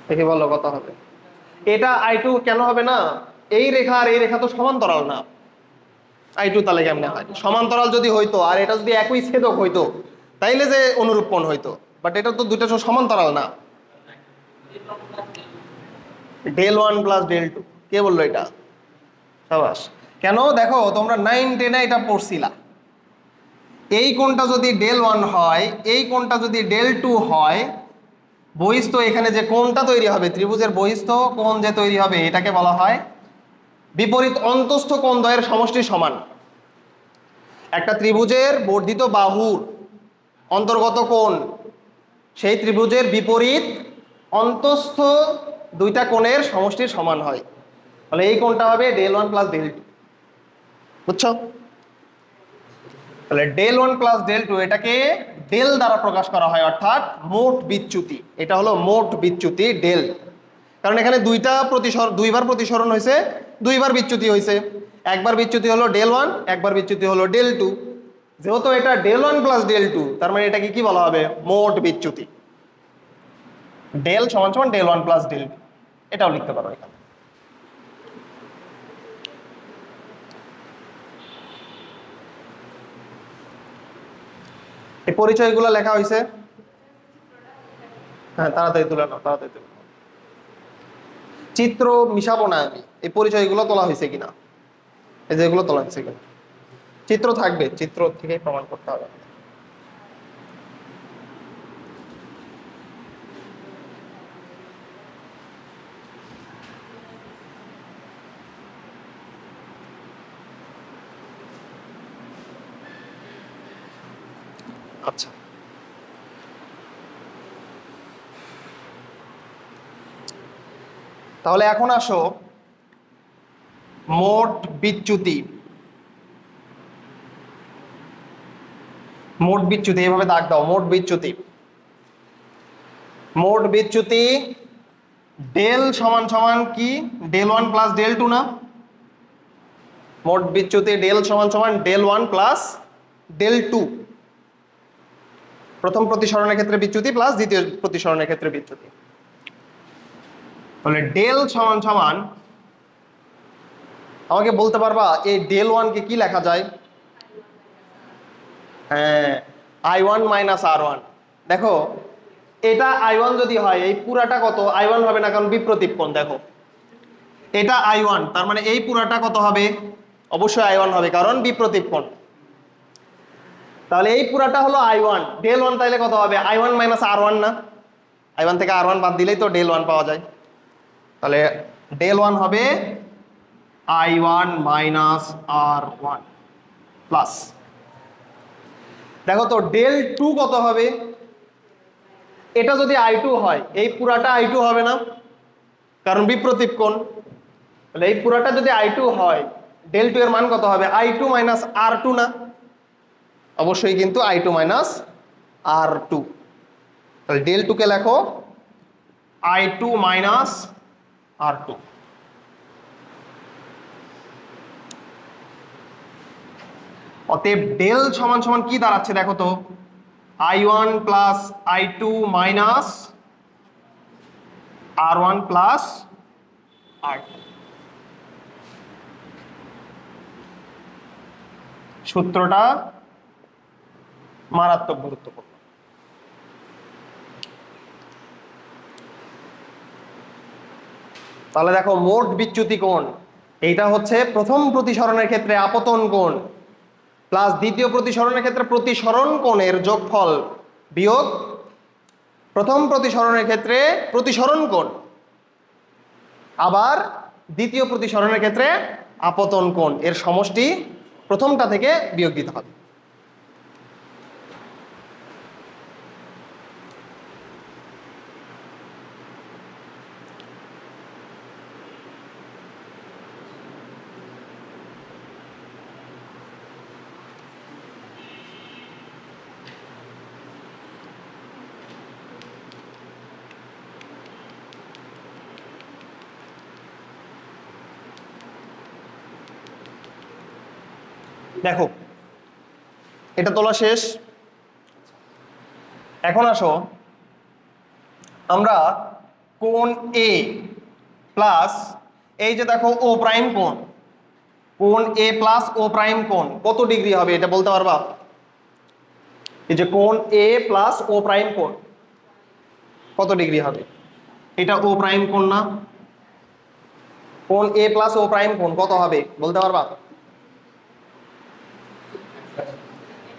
A: দেখি বলো কত হবে? এটা I2 কেন হবে না? এই রেখা আর এই রেখা তো সমান্তরাল না। I2 তাহলে কেমনে হয়? সমান্তরাল যদি হইতো আর এটা যদি একই ছেদক হইতো তাইলে যে অনুরূপ কোণ হইতো, বাট এটা তো দুইটা সমান্তরাল না। del 1 প্লাস del 2, কে বললো এটা? সাবাস। কেন? দেখো তোমরা 9 10 এটা পড়ছিলা, এই কোণটা যদি del 1 হয়, এই কোণটা যদি del 2 হয়, বহিস্থ এখানে যে কোণটা তৈরি হবে, ত্রিভুজের বহিস্থ কোণ যে তৈরি হবে, এটাকে বলা হয় বিপরীত অন্তস্থ কোণ দ্বয়ের সমষ্টি সমান। একটা ত্রিভুজের বর্ধিত বাহুর অন্তর্গত কোণ সেই ত্রিভুজের বিপরীত অন্তস্থ দুইটা কোণের সমষ্টির সমান হয়। তাহলে এই কোণটা হবে del 1 প্লাস del 2, বুঝছো? তাহলে del 1 প্লাস del 2 এটাকে ডেল দ্বারা প্রকাশ করা হয়, অর্থাৎ মোট বিচ্যুতি। এটা হলো মোট বিচ্যুতি ডেল, কারণ এখানে দুইবার প্রতিসরণ হয়েছে, দুইবার বিচ্যুতি হয়েছে। একবার বিচ্যুতি হলো del 1, একবার বিচ্যুতি হলো del 2। যেহেতু এটা del 1 প্লাস del 2, তার মানে এটাকে কি বলা হবে? মোট বিচ্যুতি। del সমান সমান del 1 প্লাস del 2, এটাও লিখতে পারো এখানে। এই পরিচয়গুলো লেখা হয়েছে, হ্যাঁ তাড়াতাড়ি তুলে নাও, তাড়াতাড়ি তুলে নাও। চিত্র মিশাবো না আমি, এই পরিচয়গুলো তোলা হয়েছে কিনা, এই যেগুলো তোলা হয়েছে কিনা। চিত্র থাকবে, চিত্র থেকেই প্রমাণ করতে হবে। আচ্ছা, তাহলে এখন আসো মোট বিচ্যুতি। মোট বিচ্যুতি এইভাবে দাগ দাও, মোট বিচ্যুতি। মোট বিচ্যুতি ডেল সমান সমান কি? del 1 প্লাস del 2 না? মোট বিচ্যুতি ডেল সমান সমান del 1 প্লাস del 2। প্রথম প্রতিসরণের ক্ষেত্রে বিচ্যুতি প্লাস দ্বিতীয় প্রতিসরণের ক্ষেত্রে বিচ্যুতি। তাহলে ডেল সমান সমান, আমাকে বলতে পারবা এই del 1 কে কি লেখা যায়? হ্যাঁ, I1 মাইনাস R1। দেখো এটা I1 যদি হয়, এই পুরাটা কত? I1 হবে না, কারণ বিপ্রতীপ কোণ। দেখো এটা I1, তার মানে এই পুরাটা কত হবে? অবশ্যই I1 হবে, কারণ বিপ্রতীপ কোণ। তাহলে এই পুরাটা হলো I1, del 1 তাইলে কত হবে? I1 মাইনাস R1 না? I1 থেকে R1 বাদ দিলেই তো del 1 পাওয়া যায়। তাহলে del 1 হবে I1 মাইনাস R1 প্লাস, দেখো তো del 2 কত হবে? এটা যদি I2 হয়, এই পুরাটা I2 হবে না, কারণ বিপ্রতীপ কোণ। তাহলে এই পুরাটা যদি I2 হয়, del 2 এর মান কত হবে? I2 মাইনাস R2 না? অবশ্যই কিন্তু I2 মাইনাস R2। তাহলে del 2 কে লেখো I2 মাইনাস R2। অতএব ডেল সমান সমান কি দাঁড়াচ্ছে দেখো তো? I1 plus I2 minus R1 plus R2। সূত্রটা মারাত্মক গুরুত্বপূর্ণ। তাহলে দেখো মোট বিচ্যুতি কোণ, এইটা হচ্ছে প্রথম প্রতিসরণের ক্ষেত্রে আপতন কোণ প্লাস দ্বিতীয় প্রতিসরণের ক্ষেত্রে প্রতিসরণ কোণের যোগফল বিয়োগ প্রথম প্রতিসরণের ক্ষেত্রে প্রতিসরণ কোণ, আবার দ্বিতীয় প্রতিসরণের ক্ষেত্রে আপতন কোণ এর সমষ্টি প্রথমটা থেকে বিয়োগ দিতে হবে। দেখো এটা তোলা শেষ। এখন আসো আমরা কোণ এ প্লাস এই যে দেখো ও প্রাইম কোণ, কোণ এ প্লাস ও প্রাইম কোণ কত ডিগ্রি হবে এটা বলতে পারবা? এই যে কোণ এ প্লাস ও প্রাইম কোণ কত ডিগ্রি হবে? এটা ও প্রাইম কোণ না? কোণ এ প্লাস ও প্রাইম কোণ কত হবে বলতে পারবা?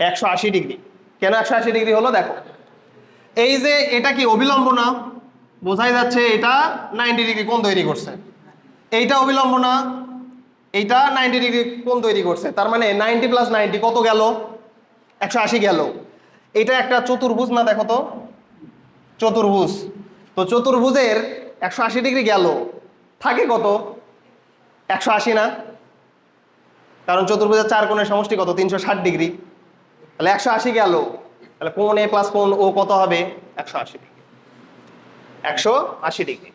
A: 180 ডিগ্রি। কেন 180 ডিগ্রি হলো? দেখো এই যে এটা কি অবিলম্ব না? বোঝাই যাচ্ছে এটা 90 ডিগ্রি কোণ তৈরি করছে। এইটা অবিলম্ব না? এইটা 90 ডিগ্রি কোণ তৈরি করছে। তার মানে 90 প্লাস 90 কত গেল? 180 গেল। এটা একটা চতুর্ভুজ না? দেখো তো চতুর্ভুজ, তো চতুর্ভুজের 180 ডিগ্রি গেল, থাকে কত? 180 না? কারণ চতুর্ভুজের 4 কোণের সমষ্টি কত? 360 ডিগ্রি। তাহলে 180 গেল, তাহলে কোণ এ প্লাস কোণ ও কত হবে? 180 ডিগ্রি। 180 ডিগ্রি।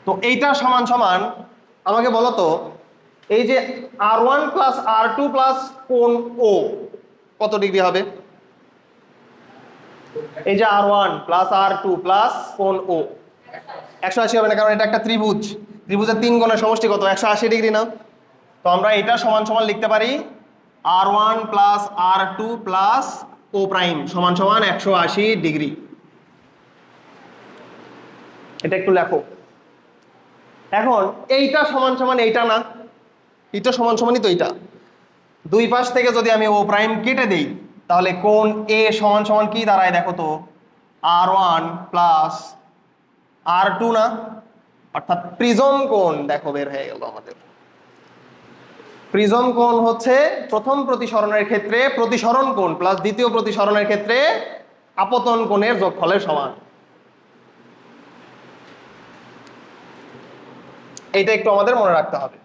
A: তো এইটা সমান সমান আমাকে বলো তো এই যে R1 প্লাস R2 প্লাস কোণ ও কত ডিগ্রি হবে? এই যে R1 প্লাস R2 প্লাস কোণ ও 180 হবে না? কারণ এটা একটা ত্রিভুজ, ত্রিভুজের 3 কোণের সমষ্টি কত? 180 ডিগ্রি না? তো আমরা এটা সমান সমান লিখতে পারি R1 প্লাস R2 প্লাস ও প্রাইম সমান সমান 180 ডিগ্রি। এটা একটু লেখো। এখন এইটা সমান সমান এইটা না? এটা সমান সমানই তো এইটা। দুই পাশ থেকে যদি আমি ও প্রাইম কেটে দেই তাহলে কোণ এ সমান সমান কি দাঁড়ায় দেখো তো? R1 প্লাস R2 না? অর্থাৎ প্রিজম কোণ দেখো বের হয়ে গেল আমাদের। প্রিজম কোণ হচ্ছে প্রথম প্রতিসরণের ক্ষেত্রে প্রতিসরণ কোণ প্লাস দ্বিতীয় প্রতিসরণের ক্ষেত্রে আপতন কোণের যোগফলের সমান। এইটা একটু আমাদের মনে রাখতে হবে,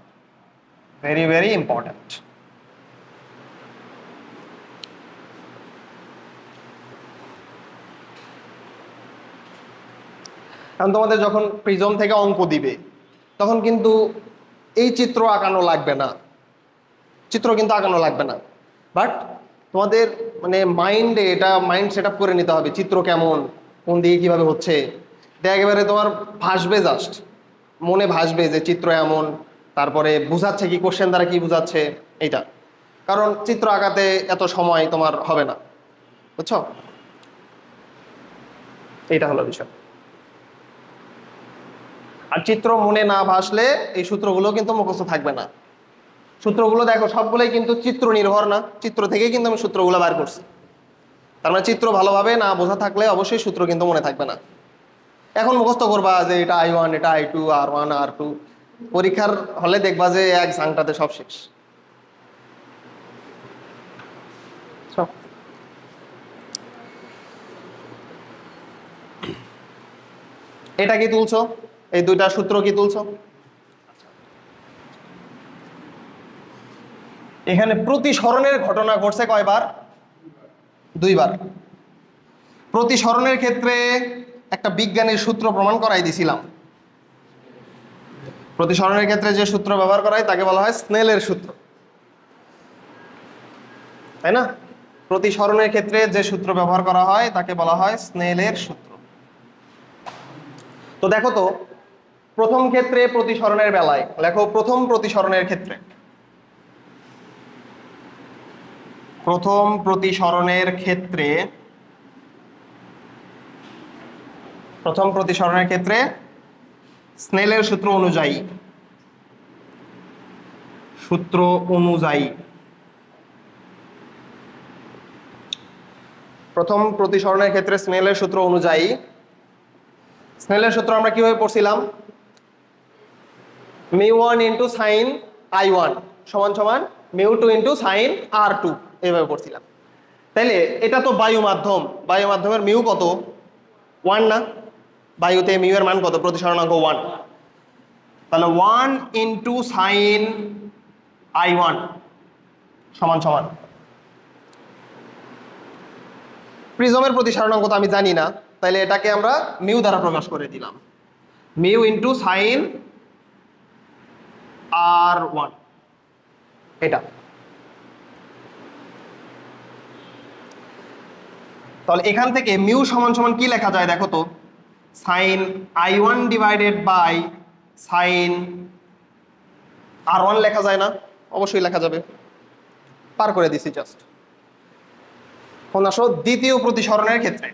A: ভেরি ভেরি ইম্পর্টেন্ট। কারণ তোমাদের যখন প্রিজম থেকে অঙ্ক দিবে তখন কিন্তু এই চিত্র আঁকানো লাগবে না, চিত্র কিন্তু আঁকানো লাগবে না, বাট তোমাদের মানে মাইন্ডে এটা মাইন্ড সেট আপ করে নিতে হবে চিত্র কেমন, কোন দিকে কিভাবে হচ্ছে। এটা একেবারে তোমার ভাসবে, জাস্ট মনে ভাসবে যে চিত্র এমন, তারপরে বুঝাচ্ছে কি, কোশ্চেন দ্বারা কি বুঝাচ্ছে এইটা। কারণ চিত্র আঁকাতে এত সময় তোমার হবে না, বুঝছো? এইটা হলো বিষয়। আর চিত্র মনে না ভাসলে এই সূত্রগুলো কিন্তু মুখস্থ থাকবে না। সূত্রগুলো দেখো সবগুলোই কিন্তু চিত্র নির্ভর না, চিত্র থেকেই কিন্তু আমি সূত্রগুলো বার করছি। তার মানে চিত্র ভালোভাবে না বোঝা থাকলে অবশ্যই সূত্র কিন্তু মনে থাকবে না। এখন মুখস্থ করবা যে এটা I1, এটা I2, R1, R2, পরীক্ষার হলে দেখবা যে এক ঝাংটাতে সব শেষ। এটা কি তুলছো? এই দুইটা সূত্র কি তুলছো? এখানে প্রতিসরণের ঘটনা ঘটছে কয়বার? দুইবার। প্রতিসরণের ক্ষেত্রে একটা বিজ্ঞানের সূত্র প্রমাণ করাই দিছিলাম। প্রতিসরণের ক্ষেত্রে যে সূত্র ব্যবহার করা হয় তাকে বলা হয় স্নেলের সূত্র, তাই না? প্রতিসরণের ক্ষেত্রে যে সূত্র ব্যবহার করা হয় তাকে বলা হয় স্নেলের সূত্র। তো দেখো তো প্রথম ক্ষেত্রে প্রতিসরণের বেলায় লেখো, প্রথম প্রতিসরণের ক্ষেত্রে, প্রথম প্রতিসরণের ক্ষেত্রে, প্রথম প্রতিসরণের ক্ষেত্রে স্নেলের সূত্র অনুযায়ী, সূত্র অনুযায়ী, প্রথম প্রতিসরণের ক্ষেত্রে স্নেলের সূত্র অনুযায়ী, স্নেলের সূত্র আমরা কিভাবে পড়ছিলাম? μ1 × sin I1 সমান সমান মিউ 2 ইন্টু সাইন R2 এইভাবে পড়ছিলাম। তাইলে এটা তো বায়ু মাধ্যম, বায়ু মাধ্যমের মিউ কত? 1 না? বায়ুতে মিউ এর মান কত? প্রতিসরণাঙ্ক 1। তাহলে 1 ইন্টু সাইন I1 সমান সমান প্রিজমের প্রতিসরণাঙ্ক তো আমি জানি না, তাইলে এটাকে আমরা মিউ দ্বারা প্রকাশ করে দিলাম, মিউ ইন্টু সাইন R1 এটা। তাহলে এখান থেকে মিউ সমান সমান কি লেখা যায় দেখো তো, sign I1 divided by sine R1 লেখা যায় না? অবশ্যই লেখা যাবে, পার করে দিছি জাস্ট। এখন আসো দ্বিতীয় প্রতিসরণের ক্ষেত্রে।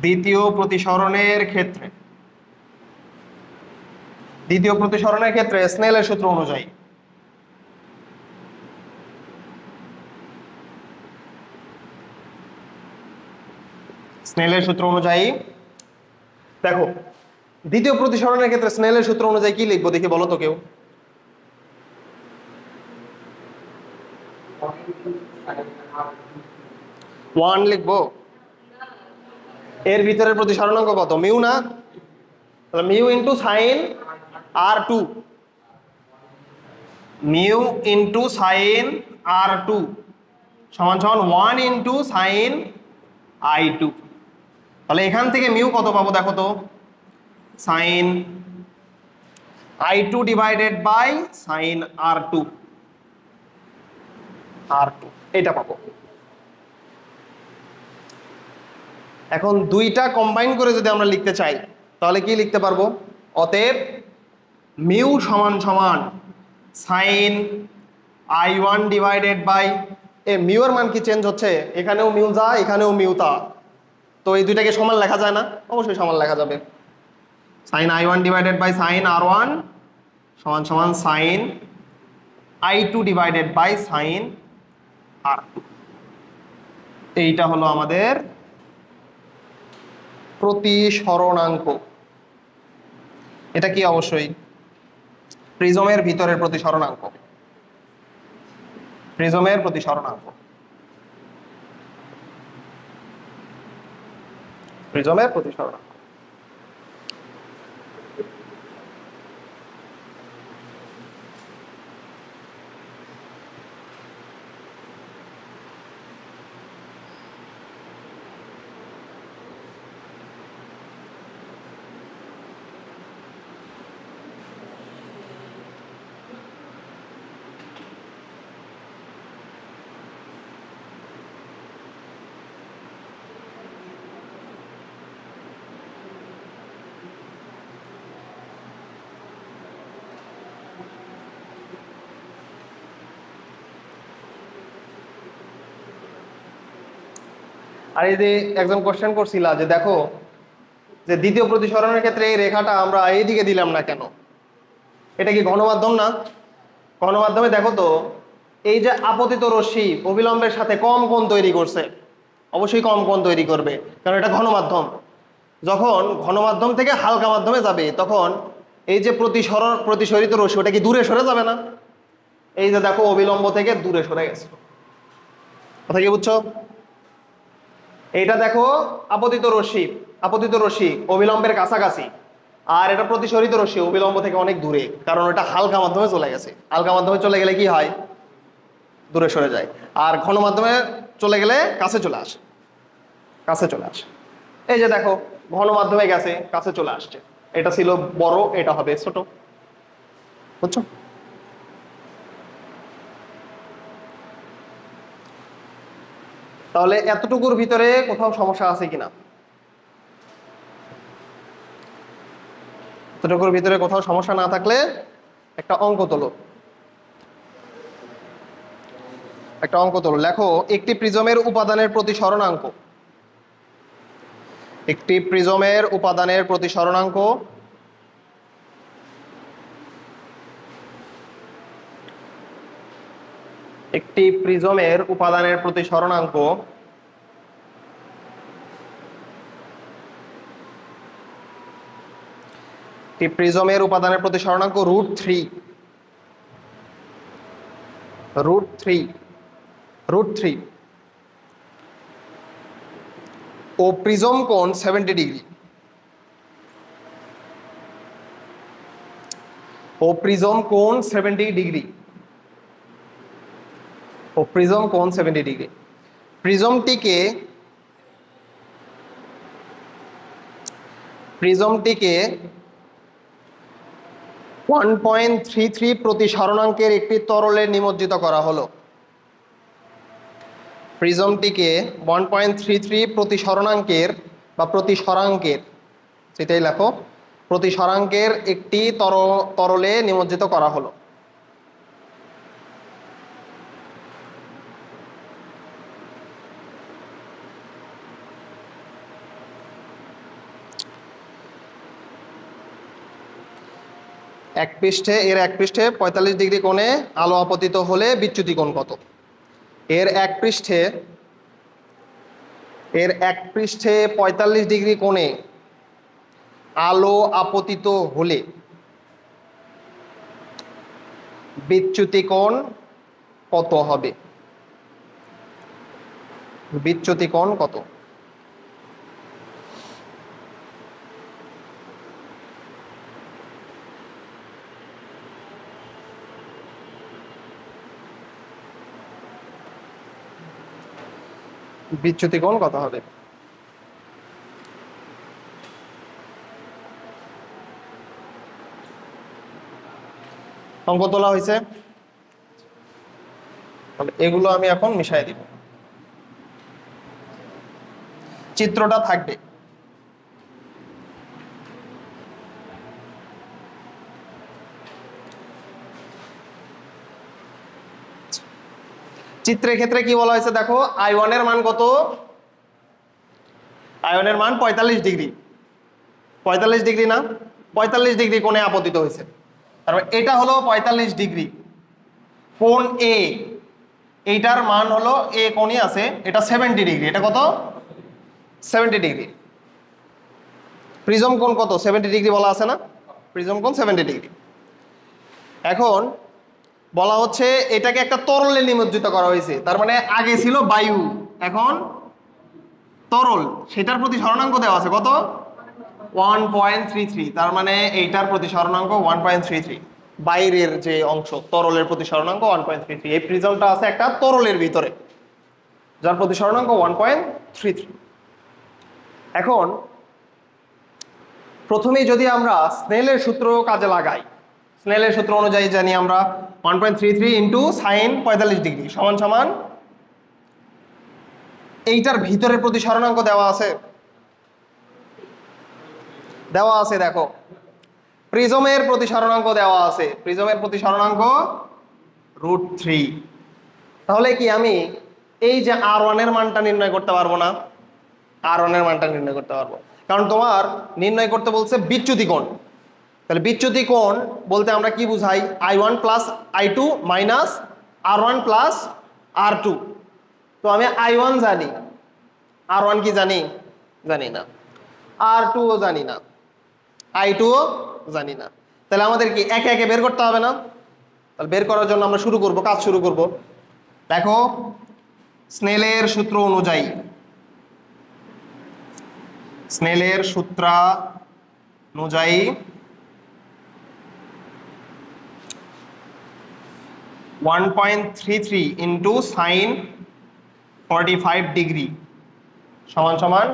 A: দ্বিতীয় প্রতিসরণের ক্ষেত্রে স্নেলের সূত্র অনুযায়ী দেখো, দ্বিতীয় প্রতিসরণের ক্ষেত্রে স্নেলের সূত্র অনুযায়ী কি লিখবো দেখি বলো তো কেউ? ওয়ান লিখবো। এর ভিতরের প্রতিসরণাঙ্ক কত? মিউ না? তাহলে mu into sign R2, mu into sign R2 সমান সমান 1 ইন্টু সাইন I2। তাহলে এখান থেকে মিউ কত পাবো দেখো তো, sign I2 divided by sign R2 এটা পাবো। এখন দুইটা কম্বাইন করে যদি আমরা লিখতে চাই তাহলে কি লিখতে পারবো? অতএব মিউ সমান সমান sign I1 divided by, mu এর মান কি চেঞ্জ হচ্ছে? এখানেও মিউ যা, এখানেও মিউ তা, তো এই দুইটাকে সমান লেখা যায় না? অবশ্যই সমান লেখা যাবে। Sign I1 divided by sine R1 সমান সমান sign I2 divided by sign R2। এইটা হলো আমাদের প্রতিসরণাঙ্ক। এটা কি? অবশ্যই প্রিজমের ভিতরের প্রতিসরণাঙ্ক। প্রিজমের প্রতিসরণাঙ্ক, প্রিজমের প্রতিসরণাঙ্ক। আর এই যে একজন কোশ্চেন করছিল যে দেখো, যে দ্বিতীয় প্রতিসরণের ক্ষেত্রে এই রেখাটা আমরা এইদিকে দিলাম না কেন? এটা কি ঘনমাধ্যম না? ঘনমাধ্যমে দেখো তো, এই যে আপতিত রশ্মি অবিলম্বের সাথে কম কোণ তৈরি করছে, অবশ্যই কম কোণ তৈরি করবে, কারণ এটা ঘনমাধ্যম। যখন ঘনমাধ্যম থেকে হালকা মাধ্যমে যাবে তখন এই যে প্রতিসরিত রশ্মি ওটা কি দূরে সরে যাবে না? এই যে দেখো অবিলম্ব থেকে দূরে সরে গেছে, কথা কি বুঝছো? এইটা দেখো আপতিত রশ্মি অবিলম্বের কাছাকাছি, আর এটা প্রতিসরিত রশ্মি অবিলম্ব থেকে অনেক দূরে, কারণ এটা হালকা মাধ্যমে চলে গেছে। হালকা মাধ্যমে চলে গেলে কি হয়? দূরে সরে যায়। আর ঘন মাধ্যমে চলে গেলে কাছে চলে আসে, এই যে দেখো ঘন মাধ্যমে গেছে, কাছে চলে আসছে। এটা ছিল বড়, এটা হবে ছোট, বুঝছো? তাহলে এতটুকুর ভিতরে কোথাও সমস্যা আছে কিনা? এতটুকুর ভিতরে কোথাও সমস্যা না থাকলে একটা অঙ্ক তোলো। লেখো, একটি প্রিজমের উপাদানের প্রতিসরণাঙ্ক। একটি প্রিজমের উপাদানের প্রতিসরণাঙ্ক একটি প্রিজমের উপাদানের প্রতিসরণাঙ্ক √3 √3 ও প্রিজম কোণ 70 ডিগ্রি ও প্রিজম কোণ 70 ডিগ্রি ও প্রিজম কোণ 70 ডিগ্রি প্রিজমটিকে 1.33 প্রতিসরণাঙ্কের একটি তরলে নিমজ্জিত করা হলো। প্রিজমটিকে 1.33 প্রতিসরণাঙ্কের বা প্রতিসরাঙ্কের, সেটাই লেখো, প্রতিসরাঙ্কের একটি তরলে নিমজ্জিত করা হলো। এক পৃষ্ঠে 45 ডিগ্রি কোণে আলো আপতিত হলে বিচ্যুতি কোণ কত? এর এক পৃষ্ঠে 45 ডিগ্রি কোণে আলো আপতিত হলে বিচ্যুতি কোণ কত হবে? বিচ্যুতি কোণ কত? বিচ্যুতি কোণ কত হবে? অঙ্ক তোলা হয়েছে, এগুলো আমি এখন মিশাই দিব। চিত্রটা থাকবে। চিত্রের ক্ষেত্রে কি বলা হয়েছে দেখো, I1 এর মান কত? I1 এর মান 45 ডিগ্রি। 45 ডিগ্রি না, 45 ডিগ্রি কোণে আপতিত হয়েছে। তারপর এটা হলো 45 ডিগ্রি কোণ এ, এইটার মান হলো এ কোণই আছে, এটা 70 ডিগ্রি। এটা কত? 70 ডিগ্রি। প্রিজম কোণ কত? 70 ডিগ্রি বলা আছে না? প্রিজম কোণ 70 ডিগ্রি। এখন বলা হচ্ছে এটাকে একটা তরলে নিমজ্জিত করা হয়েছে, তার মানে আগে ছিল বায়ু, এখন তরল, সেটার প্রতিসরণাঙ্ক দেওয়া আছে কত? 1.33। তার মানে এইটার প্রতিসরণাঙ্ক 1.33। বাইরের যে অংশ তরলের প্রতিসরণাঙ্ক 1.33। এই প্রিজমটা আছে একটা তরলের ভিতরে, যার প্রতিসরণাঙ্ক 1.33। এখন প্রথমেই যদি আমরা স্নেলের সূত্র কাজে লাগাই, স্নেলের সূত্র অনুযায়ী জানি আমরা 1.33 ইন্টু সাইন 45 ডিগ্রি সমান সমান, এইটার ভিতরে প্রতিসরণাঙ্ক দেওয়া আছে, দেখো প্রিজমের প্রতিসরণাঙ্ক দেওয়া আছে, প্রিজমের প্রতিসরণাঙ্ক √3। তাহলে কি আমি এই যে R1 এর মানটা নির্ণয় করতে পারবো না? R1 এর মানটা নির্ণয় করতে পারবো, কারণ তোমার নির্ণয় করতে বলছে বিচ্যুতি কোণ। তাহলে বিচ্যুতি কোণ বলতে আমরা কি বুঝাই? I1 plus I2 minus R1 plus R2। তো আমি I1 জানি, R1 কি জানি? জানি না। R2 ও জানি না, I2 ও জানি না। তাহলে আমাদের কি একে একে বের করতে হবে না? তাহলে বের করার জন্য আমরা কাজ শুরু করব। দেখো স্নেলের সূত্র অনুযায়ী, স্নেলের সূত্রানুযায়ী 1.33 ইন্টু সাইন 45 ডিগ্রি সমান সমান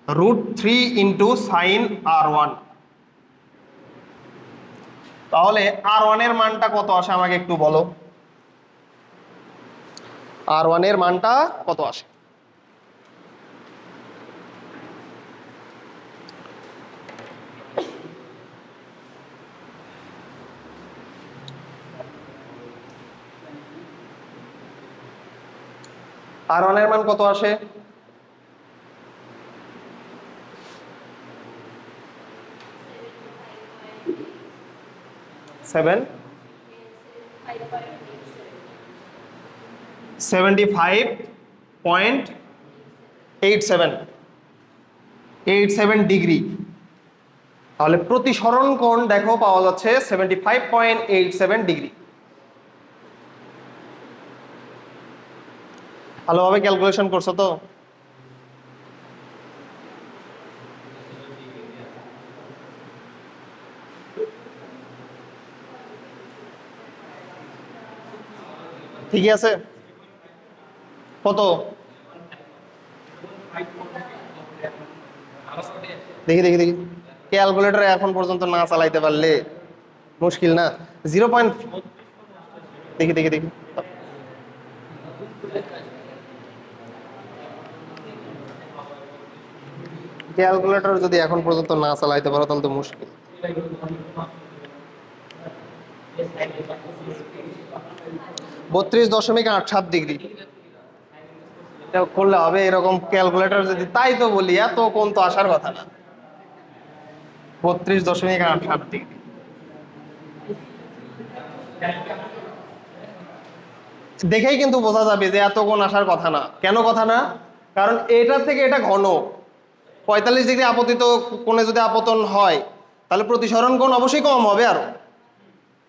A: √3 ইন্টু সাইন R1। তাহলে R1 এর মানটা কত আসে আমাকে একটু বলো, R1 এর মানটা কত আসে? R1 এর মান কত আসে? 75.87 ডিগ্রি। তাহলে প্রতিসরণ কোণ দেখো পাওয়া যাচ্ছে 75.87 ডিগ্রি। ভালোভাবে ক্যালকুলেশন করছো তো? ঠিকই আছে? কত? দেখি দেখি দেখি, ক্যালকুলেটর এখন পর্যন্ত না চালাইতে পারলে মুশকিল না। 0. দেখি দেখি দেখি, ক্যালকুলেটর যদি এখন পর্যন্ত না চালাইতে পারো তাহলে তো মুশকিল। 32.87 ডিগ্রি করলে হবে এরকম ক্যালকুলেটর যদি, তাই তো বলি এত কোণ তো আসার কথা না। 32.87 ডিগ্রি দেখেই কিন্তু বোঝা যাবে যে এত কোণ আসার কথা না। কেন কথা না? কারণ এটা থেকে এটা ঘন। 45 ডিগ্রি আপতিত কোণে যদি আপতন হয় তাহলে প্রতিসরণ কোণ অবশ্যই কম হবে আরো।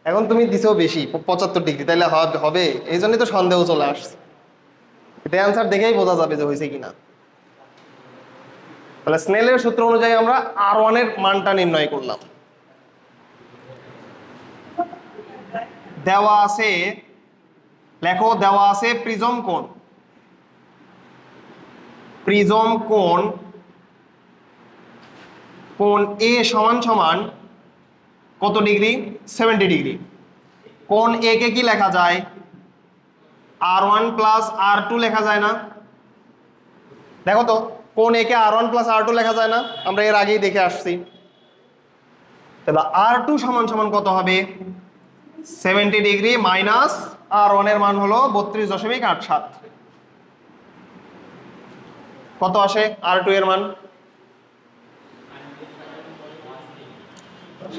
A: এখন তুমি দিছো বেশি 75 ডিগ্রি, তাহলে হবে? এই জন্যই তো সন্দেহ চলে আসছে। এটা অ্যান্সার দেখেই বোঝা যাবে যে হয়েছে কিনা। তাহলে স্নেলের সূত্র অনুযায়ী আমরা R1 এর মানটা নির্ণয় করলাম। দেওয়া আছে, লেখো, দেওয়া আছে প্রিজম কোণ। প্রিজম কোণ, কোণ এ সমান সমান কত ডিগ্রি? 70 ডিগ্রি। কোণ এ কে কি লেখা যায়? R1 প্লাস R2 লেখা যায় না? দেখো তো, কোণ এ কে R1 প্লাস R2 লেখা যায় না? আমরা এর আগেই দেখে আসছি। তাহলে R2 সমান সমান কত হবে? 70 ডিগ্রি মাইনাস R1 এর মান হলো 32.87। কত আসে R2 এর মান?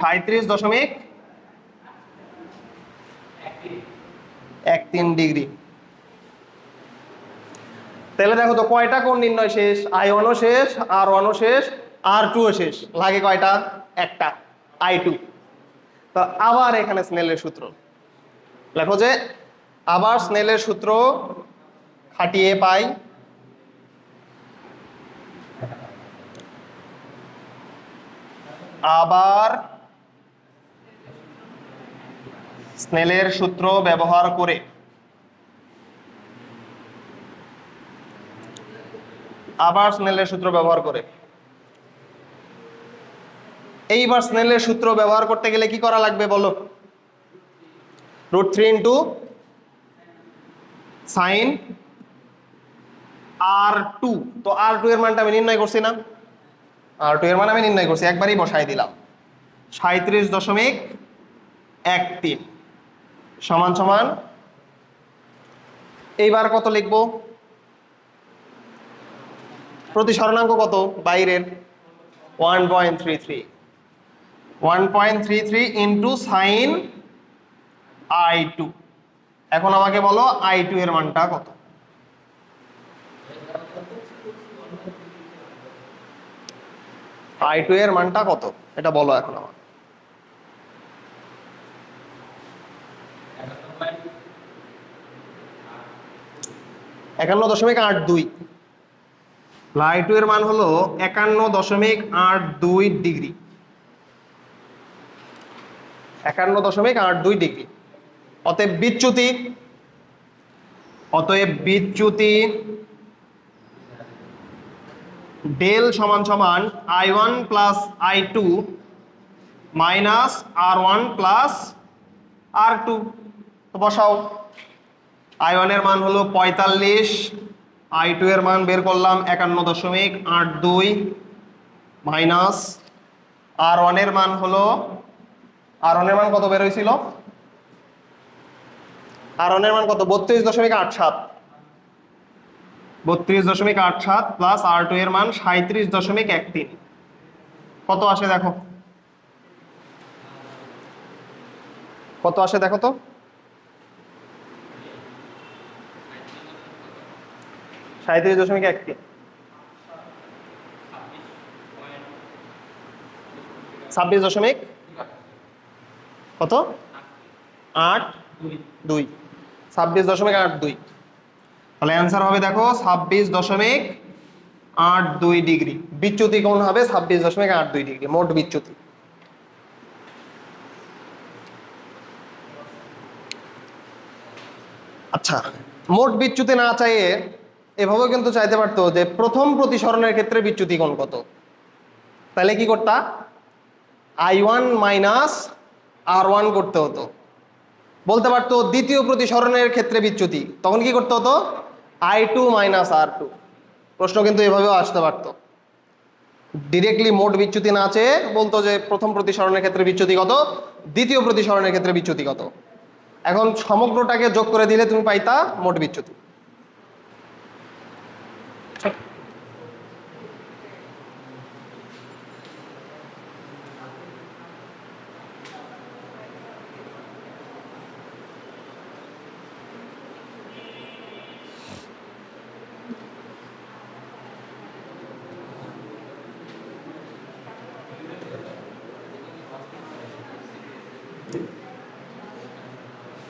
A: 37.13 ডিগ্রি। তাহলে দেখো তো কয়টা কোণ নির্ণয় শেষ? I1 ও শেষ, R1 ও শেষ, R2 ও শেষ। লাগে কয়টা? একটা, I2। তো আবার এখানে স্নেলের সূত্র লেখো, যে আবার স্নেলের সূত্র খাটিয়ে পাই আবার স্নেলের সূত্র ব্যবহার করে এইবার স্নেলের সূত্র ব্যবহার করতে গেলে কি করা লাগবে বলো? √3 ইন্টু সাইন R2। তো R2 এর মানটা আমি নির্ণয় করছি না? R2 এর মান আমি নির্ণয় করছি, একবারই বসাই দিলাম। 37.13 সমান সমান, এইবার কত লিখবো? প্রতিসরণাঙ্ক কত বাইরের? 1.33 ইন্টু সাইন I2। এখন আমাকে বলো I2 এর মানটা কত? I2 এর মানটা কত এটা বলো এখন আমার। 51.82। I2 এর মান হলো 51.82 ডিগ্রি। 51.82 ডিগ্রি। অতএব বিচ্যুতি ডেল সমান সমান I1 plus I2 minus R1 plus R2। তো বসাও। I1 এর মান হলো 45, I2 এর মান বের করলাম 51.82 মাইনাস R1 এর মান হলো, R1 এর মান কত বের হয়েছিল? R1 এর মান কত? 32.87। 32.87 প্লাস R2 এর মান 37.13। কত আসে দেখো, কত আসে দেখো তো? 37.13। 26 দশমিক কত 82, 26.82। তাহলে অ্যান্সার হবে দেখো 26.82 ডিগ্রি। বিচ্যুতি কোণ হবে 26.82 ডিগ্রি, মোট বিচ্যুতি। আচ্ছা, মোট বিচ্যুতি না চাইয়ে এভাবেও কিন্তু চাইতে পারতো যে প্রথম প্রতিসরণের ক্ষেত্রে বিচ্যুতি কোণ কত। তাহলে কি করতা, I1 মাইনাস R1 করতে হতো। বলতে পারতো দ্বিতীয় প্রতিসরণের ক্ষেত্রে বিচ্যুতি, তখন কি করতে হতো, I2 মাইনাস R2। প্রশ্ন কিন্তু এভাবেও আসতে পারতো। ডিরেক্টলি মোট বিচ্যুতি না চেয়ে বলতো যে প্রথম প্রতিসরণের ক্ষেত্রে বিচ্যুতি কত, দ্বিতীয় প্রতিসরণের ক্ষেত্রে বিচ্যুতি কত। এখন সমগ্রটাকে যোগ করে দিলে তুমি পাইতা মোট বিচ্যুতি।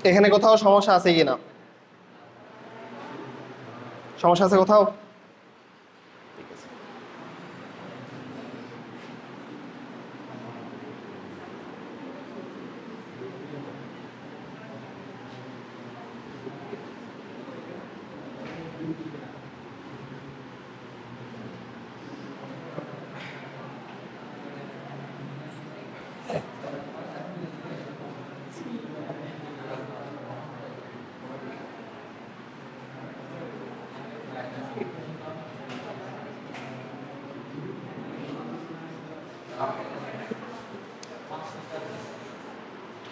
A: এখানে কোথাও সমস্যা আছে কিনা, সমস্যা আছে কোথাও?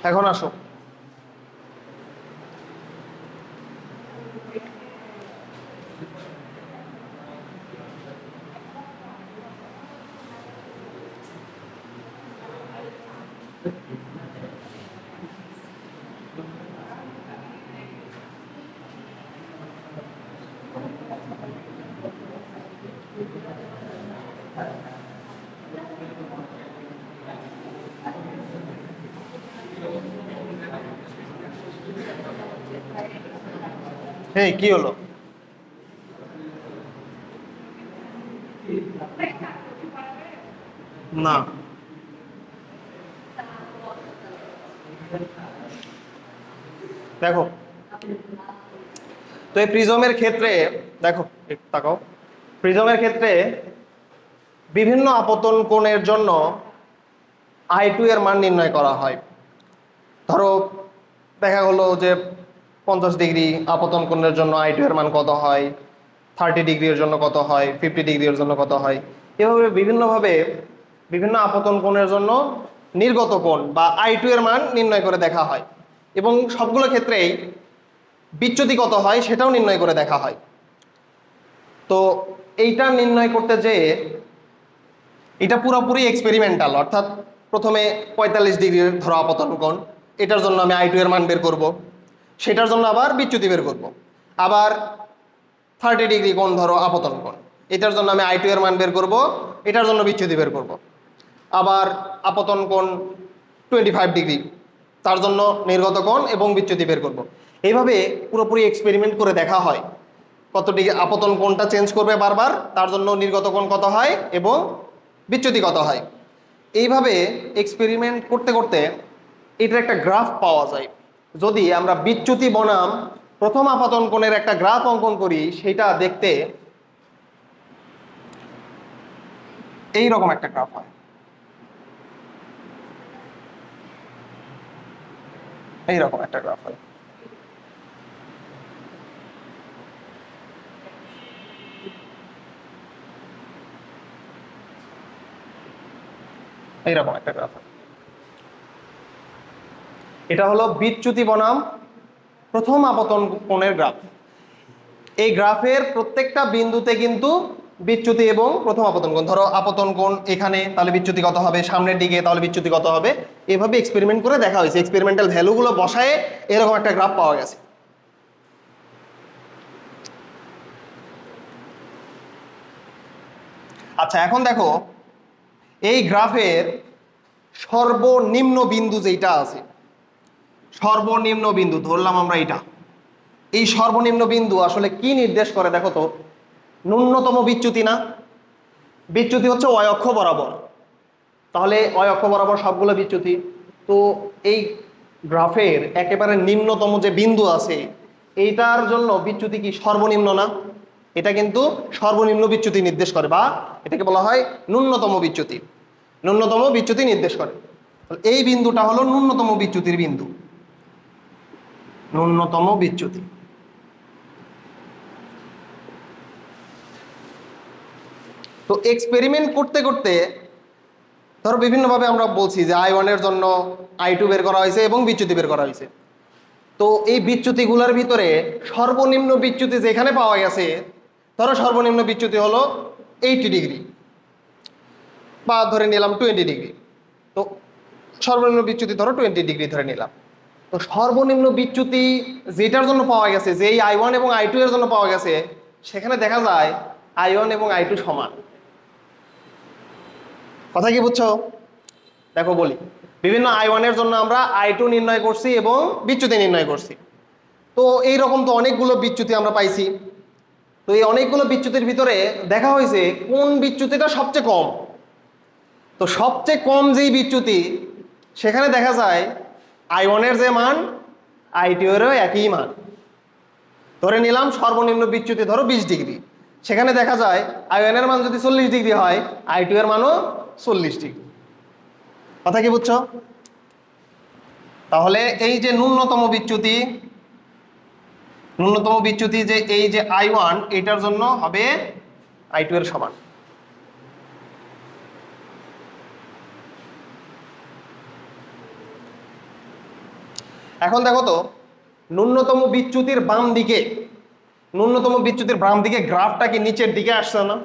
A: এখন আসো, হ্যাঁ কি হলো? না, দেখো তো এই প্রিজমের ক্ষেত্রে দেখো, একটু তাকাও, প্রিজমের ক্ষেত্রে বিভিন্ন আপতন কোণের জন্য I2 এর মান নির্ণয় করা হয়। ধরো দেখা গেলো যে 50 ডিগ্রি আপতন কোণের জন্য I2 এর মান কত হয়, 30 ডিগ্রির জন্য কত হয়, 50 ডিগ্রির জন্য কত হয়। এভাবে বিভিন্নভাবে বিভিন্ন আপতন কোণের জন্য নির্গত কোণ বা I2 এর মান নির্ণয় করে দেখা হয়, এবং সবগুলো ক্ষেত্রেই বিচ্যুতি কত হয় সেটাও নির্ণয় করে দেখা হয়। তো এইটা নির্ণয় করতে যেয়ে এটা পুরোপুরি এক্সপেরিমেন্টাল, অর্থাৎ প্রথমে 45 ডিগ্রির ধরো আপতন কোণ, এটার জন্য আমি I2 এর মান বের করব, সেটার জন্য আবার বিচ্যুতি বের করব। আবার 30 ডিগ্রি কোণ ধরো আপতন কোণ, এটার জন্য আমি I2 এর মান বের করব, এটার জন্য বিচ্যুতি বের করব। আবার আপতন কোণ 25 ডিগ্রি, তার জন্য নির্গত কোণ এবং বিচ্যুতি বের করব। এইভাবে পুরোপুরি এক্সপেরিমেন্ট করে দেখা হয় কত ডিগ্রি আপতন কোণটা চেঞ্জ করবে বারবার, তার জন্য নির্গত কোণ কত হয় এবং বিচ্যুতি কত হয়। এইভাবে এক্সপেরিমেন্ট করতে করতে এটার একটা গ্রাফ পাওয়া যায়। যদি আমরা বিচ্যুতি বনাম প্রথম আপতন কোণের একটা গ্রাফ অঙ্কন করি, সেটা দেখতে এইরকম একটা গ্রাফ হয়। এইরকম একটা গ্রাফ হয়। এইরকম একটা গ্রাফ হয়। এটা হলো বিচ্যুতি বনাম প্রথম আপতন কোণের গ্রাফ। এই গ্রাফের প্রত্যেকটা বিন্দুতে কিন্তু বিচ্যুতি এবং প্রথম আপতন কোণ, ধরো আপতন কোণ এখানে, তাহলে বিচ্যুতি কত হবে, সামনের দিকে তাহলে বিচ্যুতি কত হবে, এভাবে এক্সপেরিমেন্ট করে দেখা হয়েছে। এক্সপেরিমেন্টাল ভ্যালুগুলো বসায়ে এরকম একটা গ্রাফ পাওয়া গেছে। আচ্ছা, এখন দেখো এই গ্রাফের সর্বনিম্ন বিন্দু যেটা আছে, সর্বনিম্ন বিন্দু ধরলাম আমরা এটা, এই সর্বনিম্ন বিন্দু আসলে কি নির্দেশ করে দেখো তো? ন্যূনতম বিচ্যুতি না? বিচ্যুতি হচ্ছে y অক্ষ বরাবর, তাহলে y অক্ষ বরাবর সবগুলো বিচ্যুতি। তো এই গ্রাফের একেবারে নিম্নতম যে বিন্দু আছে এইটার জন্য বিচ্যুতি কি সর্বনিম্ন না? এটা কিন্তু সর্বনিম্ন বিচ্যুতি নির্দেশ করে, বা এটাকে বলা হয় ন্যূনতম বিচ্যুতি। ন্যূনতম বিচ্যুতি নির্দেশ করে। এই বিন্দুটা হলো ন্যূনতম বিচ্যুতির বিন্দু, ন্যূনতম বিচ্যুতি। তো এক্সপেরিমেন্ট করতে করতে ধরো বিভিন্নভাবে আমরা বলছি যে I1 এর জন্য I2 বের করা হয়েছে এবং বিচ্যুতি বের করা হয়েছে। তো এই বিচ্যুতিগুলোর ভিতরে সর্বনিম্ন বিচ্যুতি যেখানে পাওয়া গেছে, ধরো সর্বনিম্ন বিচ্যুতি হলো 80 ডিগ্রি বা ধরে নিলাম 20 ডিগ্রি। তো সর্বনিম্ন বিচ্যুতি ধরো 20 ডিগ্রি ধরে নিলাম। তো সর্বনিম্ন বিচ্যুতি যেটার জন্য পাওয়া গেছে, যেই I1 এবং I2 এর জন্য পাওয়া গেছে, সেখানে দেখা যায় I1 এবং I2 সমান। কথা কি বুঝছো? দেখো বলি, বিভিন্ন I1 এর জন্য আমরা I2 নির্ণয় করছি এবং বিচ্যুতি নির্ণয় করছি। তো এইরকম তো অনেকগুলো বিচ্যুতি আমরা পাইছি। তো এই অনেকগুলো বিচ্যুতির ভিতরে দেখা হয়েছে কোন বিচ্যুতিটা সবচেয়ে কম। তো সবচেয়ে কম যেই বিচ্যুতি, সেখানে দেখা যায় I1 এর যে মান I2 এরও একই মান। ধরে নিলাম সর্বনিম্ন বিচ্যুতি ধরো 20 ডিগ্রি, সেখানে দেখা যায় I1 এর মান যদি 40 ডিগ্রি হয়, I2 এর মানও 40 ডিগ্রি। কথা কি বুঝছো? তাহলে এই যে ন্যূনতম বিচ্যুতি, ন্যূনতম বিচ্যুতি যে এই যে I1, এটার জন্য হবে I2 এর সমান। এখন দেখো তো, ন্যূনতম বিচ্যুতির বাম দিকে, ন্যূনতম বিচ্যুতির বাম দিকে গ্রাফটা কি নিচের দিকে আসছে না?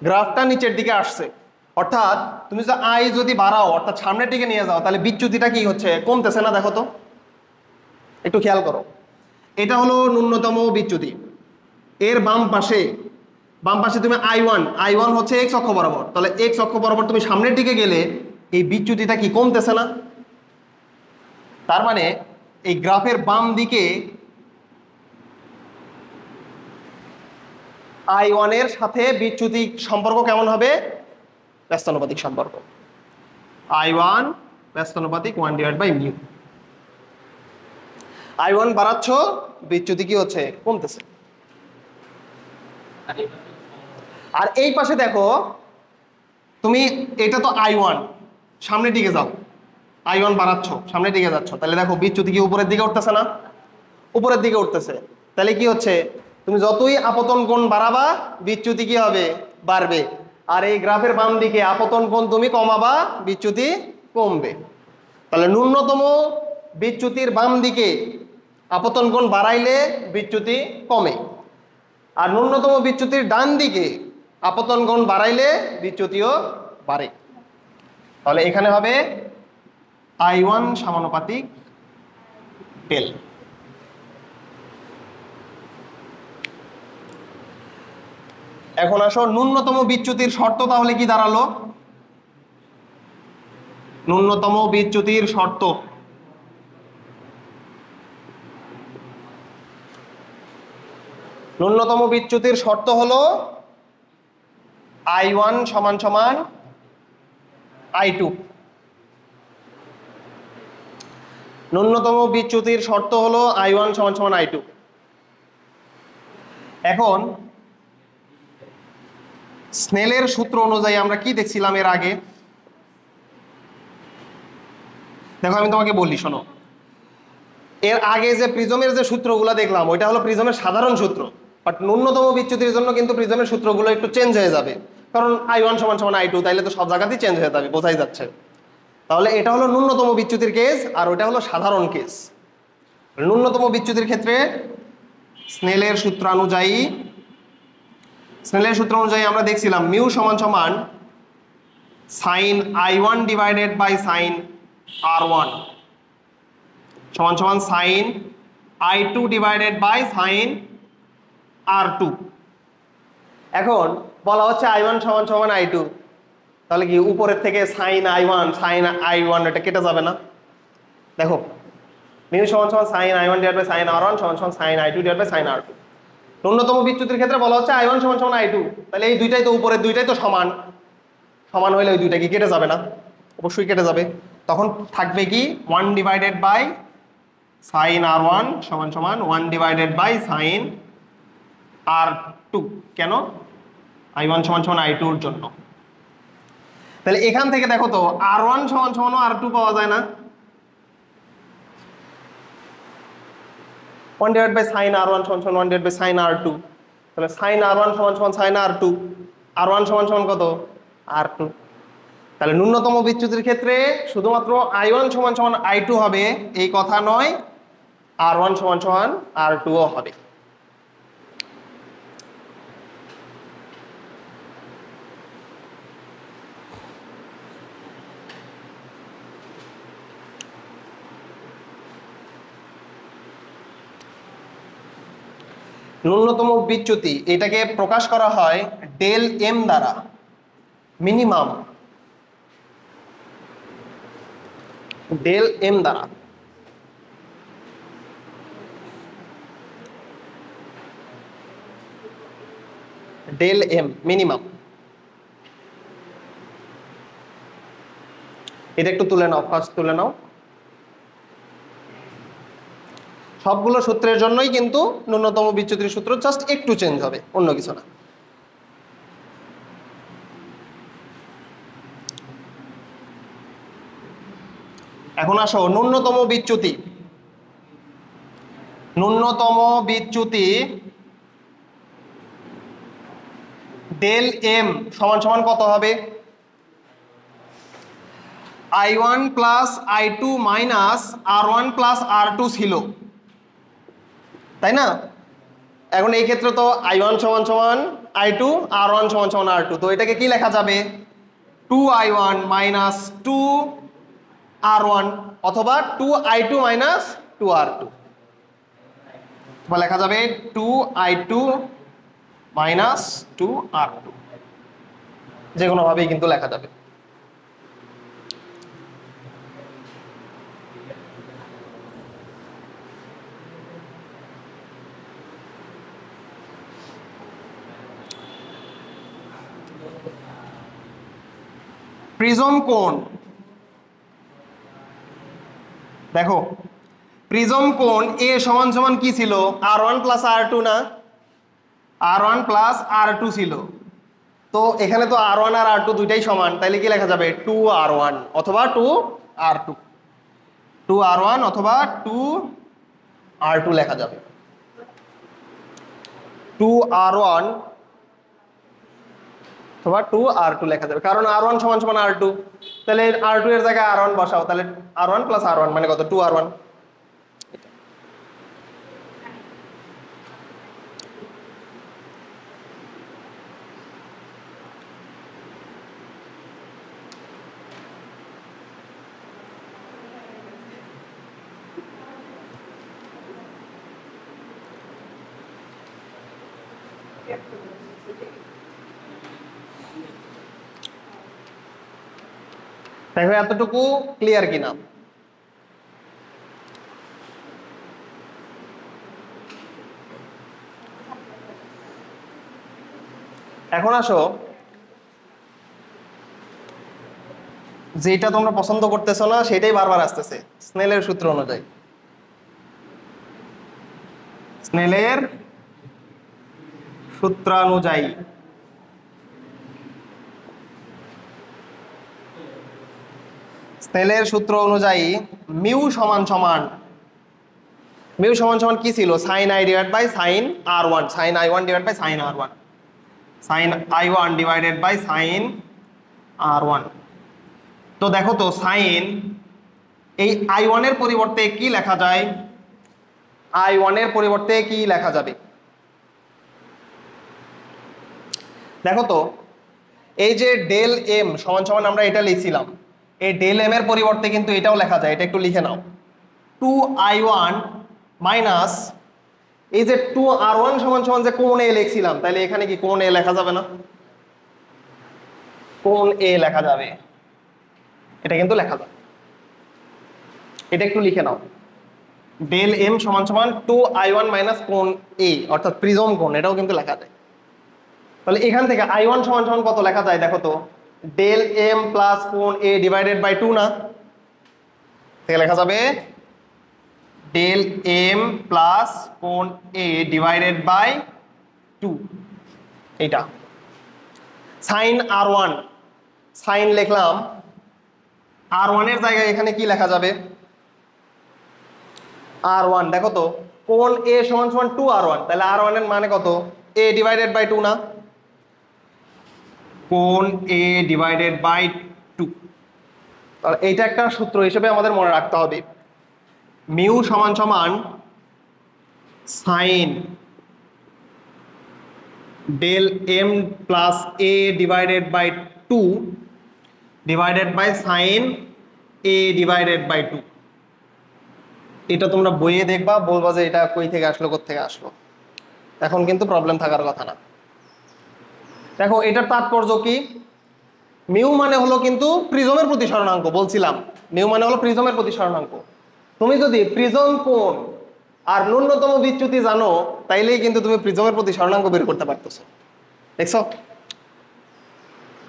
A: গ্রাফটা নিচের দিকে আসছে, অর্থাৎ তুমি যদি I যদি বাড়াও, অর্থাৎ সামনের দিকে নিয়ে যাও, তাহলে বিচ্যুতিটা কি হচ্ছে? কমতেছে না? দেখো তো, একটু খেয়াল করো। এটা হলো ন্যূনতম বিচ্যুতি, এর বাম পাশে, বাম পাশে তুমি I1 হচ্ছে x অক্ষ বরাবর, তাহলে x অক্ষ বরাবর তুমি সামনের দিকে গেলে এই বিচ্যুতিটা কি কমতেছে না? তার মানে এই গ্রাফের বাম দিকে I1 এর সাথে বিচ্যুতি সম্পর্ক কেমন হবে? ব্যস্তানুপাতিক সম্পর্ক। I1 ব্যস্তানুপাতিক 1/μ। I1 বাড়াচ্ছ, বিচ্যুতি কি হচ্ছে? কমতেছে। আর এই পাশে দেখো তুমি, এটা তো I1, সামনের দিকে যাও, I1 বাড়াচ্ছ, সামনের দিকে যাচ্ছ, তাহলে দেখো বিচ্যুতি কি উপরের দিকে উঠতেছে না? উপরের দিকে উঠতেছে। তাহলে কি হচ্ছে? তুমি যতই আপতন কোণ বাড়াবা, বিচ্যুতি কি হবে? বাড়বে। আর এই গ্রাফের বাম দিকে আপতন কোণ তুমি কমাবা, বিচ্যুতি কমবে। তাহলে ন্যূনতম বিচ্যুতির বাম দিকে আপতন কোণ বাড়াইলে বিচ্যুতি কমে, আর ন্যূনতম বিচ্যুতির ডান দিকে আপতন কোণ বাড়াইলে বিচ্যুতিও বাড়ে। তাহলে এখানে হবে I1 সমানুপাতিক টেল। এখন আসো ন্যূনতম বিচ্যুতির শর্ত তাহলে কি দাঁড়ালো? ন্যূনতম বিচ্যুতির শর্ত, ন্যূনতম বিচ্যুতির শর্ত হলো I1 সমান সমান I2। ন্যূনতম বিচ্যুতির শর্ত হলো I1 সমান সমান I2। এখন স্নেলের সূত্র অনুযায়ী আমরা কি দেখছিলাম এর আগে? দেখো আমি তোমাকে বলি, শোনো। এর আগে যে প্রিজমের যে সূত্রগুলো দেখলাম, ওইটা হলো প্রিজমের সাধারণ সূত্র, বাট ন্যূনতম বিচ্যুতির জন্য কিন্তু প্রিজমের সূত্রগুলো একটু চেঞ্জ হয়ে যাবে, কারণ I1 সমান সমান I2, তাইলে তো সব জায়গাতেই চেঞ্জ হয়ে যাবে, বোঝাই যাচ্ছে। তাহলে এটা হলো ন্যূনতম বিচ্যুতির কেস, আর ওইটা হলো সাধারণ কেস। ন্যূনতম বিচ্যুতির ক্ষেত্রে স্নেলের সূত্র অনুযায়ী আমরা দেখছিলাম মিউ সমান সমান sign I1 divided by sine R1 সমান সমান sign I2 divided by sign R2। এখন বলা হচ্ছে I1 সমান সমান I2, তাহলে কি উপরের থেকে সাইন i1 এটা কেটে যাবে না? দেখো মিউ সমান সমান sign i1 divide by sine r1 সমান সমান sign i2 divide by sign r2। ন্যূনতম বিচ্যুতির ক্ষেত্রে বলা হচ্ছে i1 সমান সমান i2, তাহলে এই দুইটাই তো উপরের দুইটাই তো সমান, সমান হলে ওই দুইটা কি কেটে যাবে না? অবশ্যই কেটে যাবে। তখন থাকবে কি 1 ডিভাইডেড বাই সাইন r1 সমান সমান 1 ডিভাইডেড বাই সাইন r2। কেন? i1 সমান সমান i2 এর জন্য। তাহলে এখান থেকে দেখো তো r1 সমান সমান r2 পাওয়া যায় না? 1 ডিভাইড বাই সাইন r1 সমান সমান 1 ডিভাইড বাই সাইন r2, তাহলে সাইন r1 সমান সমান সাইন r2, r1 সমান সমান কত? r2। তাহলে ন্যূনতম বিচ্যুতির ক্ষেত্রে শুধুমাত্র i1 সমান সমান i2 হবে এই কথা নয়, r1 সমান সমান r2 ও হবে। ন্যূনতম বিচ্যুতি এটাকে প্রকাশ করা হয় ডেল এম দ্বারা, মিনিমাম ডেল এম দ্বারা। ডেল এম মিনিমাম, এটা একটু তুলে নাও, ফার্স্ট তুলে নাও। সবগুলো সূত্রের জন্যই কিন্তু ন্যূনতম বিচ্যুতির সূত্র, জাস্ট একটু চেঞ্জ হবে, অন্য কিছু না। এখন আসো ন্যূনতম বিচ্যুতি। ন্যূনতম বিচ্যুতি ডেল এম সমান সমান কত হবে? i1 plus i2 minus r1 plus r2 ছিল, তাই না? এখন এই ক্ষেত্রে তো i1 সমান সমান i2, r1 সমান সমান r2, তো এটাকে কি লেখা যাবে? 2i1 মাইনাস 2r1 অথবা 2i2 মাইনাস 2r2, বা লেখা যাবে 2i2 মাইনাস 2r2, যে কোনো ভাবেই কিন্তু লেখা যাবে। প্রিজম কোণ, দেখো প্রিজম কোণ এ সমান সমান কি ছিল? r1 প্লাস r2 না? r1 প্লাস r2 ছিল, তো এখানে তো r1 আর r2 দুইটাই সমান, তাইলে কি লেখা যাবে? 2r1 অথবা 2r2, 2r1 অথবা 2r2 লেখা যাবে। 2r1 অথবা 2r2 লেখা যাবে, কারণ r1 সমান সমান r2, তাহলে r2 এর জায়গায় r1 বসাও, তাহলে r1 প্লাস r1 মানে কত? 2r1। দেখো এতটুকু ক্লিয়ার কিনা? এখন আসো যেটা তোমরা পছন্দ করতেছো না সেটাই বারবার আসতেছে, স্নেলের সূত্র অনুযায়ী। স্নেলের সূত্রানুযায়ী স্নেলের সূত্র অনুযায়ী মিউ সমান সমান কি ছিল? Sine i divide by sine r1, sine i1 divide by sine r1, sine i1 divided by sine r1। তো দেখো তো সাইন, এই i1 এর পরিবর্তে কি লেখা যায়? i1 এর পরিবর্তে কি লেখা যাবে? দেখো তো এই যে ডেল এম সমান সমান আমরা এটা লিখছিলাম, এই ডেল এম এর পরিবর্তে কিন্তু এটাও লেখা যায়, এটা একটু লিখে নাও। 2i1 মাইনাস এই যে 2r1 সমান সমান যে কোণ এ লিখছিলাম, তাহলে এখানে কি কোণ এ লেখা যাবে না? কোণ এ লেখা যাবে, এটা কিন্তু লেখা যাবে। এটা একটু লিখে নাও, ডেল এম সমান সমান 2i1 মাইনাস কোণ এ, অর্থাৎ প্রিজম কোণ, এটাও কিন্তু লেখা যায়। তাহলে এখান থেকে i1 সমান সমান কত লেখা যায় দেখো তো, ডেল এম প্লাস কোণ এ ডিভাইডেড বাই 2 না, থেকে লেখা যাবে ডেল এম প্লাস কোণ এ ডিভাইডেড বাই 2, এইটা। সাইন r1, সাইন লিখলাম, r1 এর জায়গায় এখানে কি লেখা যাবে, r1 দেখো তো, কোণ a সমান সমান 2r1, তাহলে r1 এর মানে কত, a ডিভাইডেড বাই 2 না, কোণ a ডিভাইডেড বাই 2। তাহলে এইটা একটা সূত্র হিসেবে আমাদের মনে রাখতে হবে, মিউ সমান সমান sine del m plus a divided by 2 divided by sine a divided by 2। এটা তোমরা বইয়ে দেখবা, বলবা যে এটা কই থেকে আসলো, কোথা থেকে আসলো, এখন কিন্তু প্রবলেম থাকার কথা না। দেখো এটার তাৎপর্য কি, মিউ মানে হলো কিন্তু প্রিজমের প্রতিসরণাঙ্ক, বলছিলাম মিউ মানে হলো প্রিজমের প্রতিসরণাঙ্ক। তুমি যদি প্রিজম কোণ আর ন্যূনতম বিচ্যুতি জানো, তাইলেই কিন্তু তুমি প্রিজমের প্রতিসরণাঙ্ক বের করতে পারতেছো। দেখছো,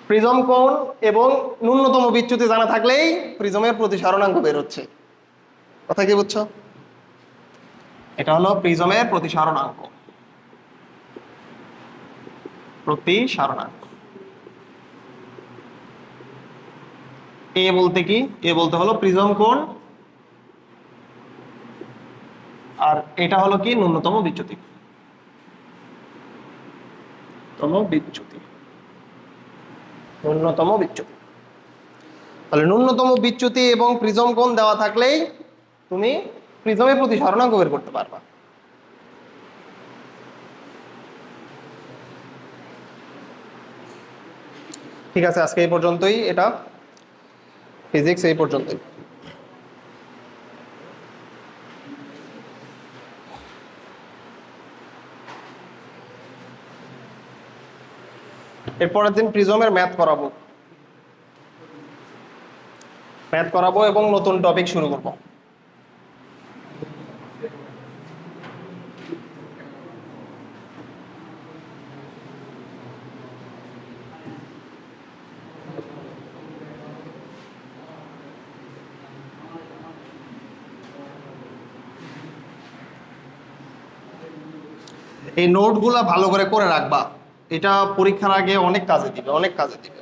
A: প্রিজম কোণ এবং ন্যূনতম বিচ্যুতি জানা থাকলেই প্রিজমের প্রতিসরণাঙ্ক বের হচ্ছে। কথা কি বুঝছো? এটা হলো প্রিজমের প্রতিসরণাঙ্ক, প্রতিসরণাঙ্ক। এ বলতে কি, এ বলতে হলো প্রিজম কোণ, আর এটা হলো কি ন্যূনতম বিচ্যুতি, ন্যূনতম বিচ্যুতি। তাহলে ন্যূনতম বিচ্যুতি এবং প্রিজম কোণ দেওয়া থাকলেই তুমি প্রিজমের প্রতিসরণাঙ্ক বের করতে পারবা। ঠিক আছে, আজকে এই পর্যন্তই, এটা ফিজিক্স এই পর্যন্তই। এরপরের দিন প্রিজমের ম্যাথ করাবো এবং নতুন টপিক শুরু করব। এই নোটগুলা ভালো করে রাখবা, এটা পরীক্ষার আগে অনেক কাজে দিবে, অনেক কাজে দিবে।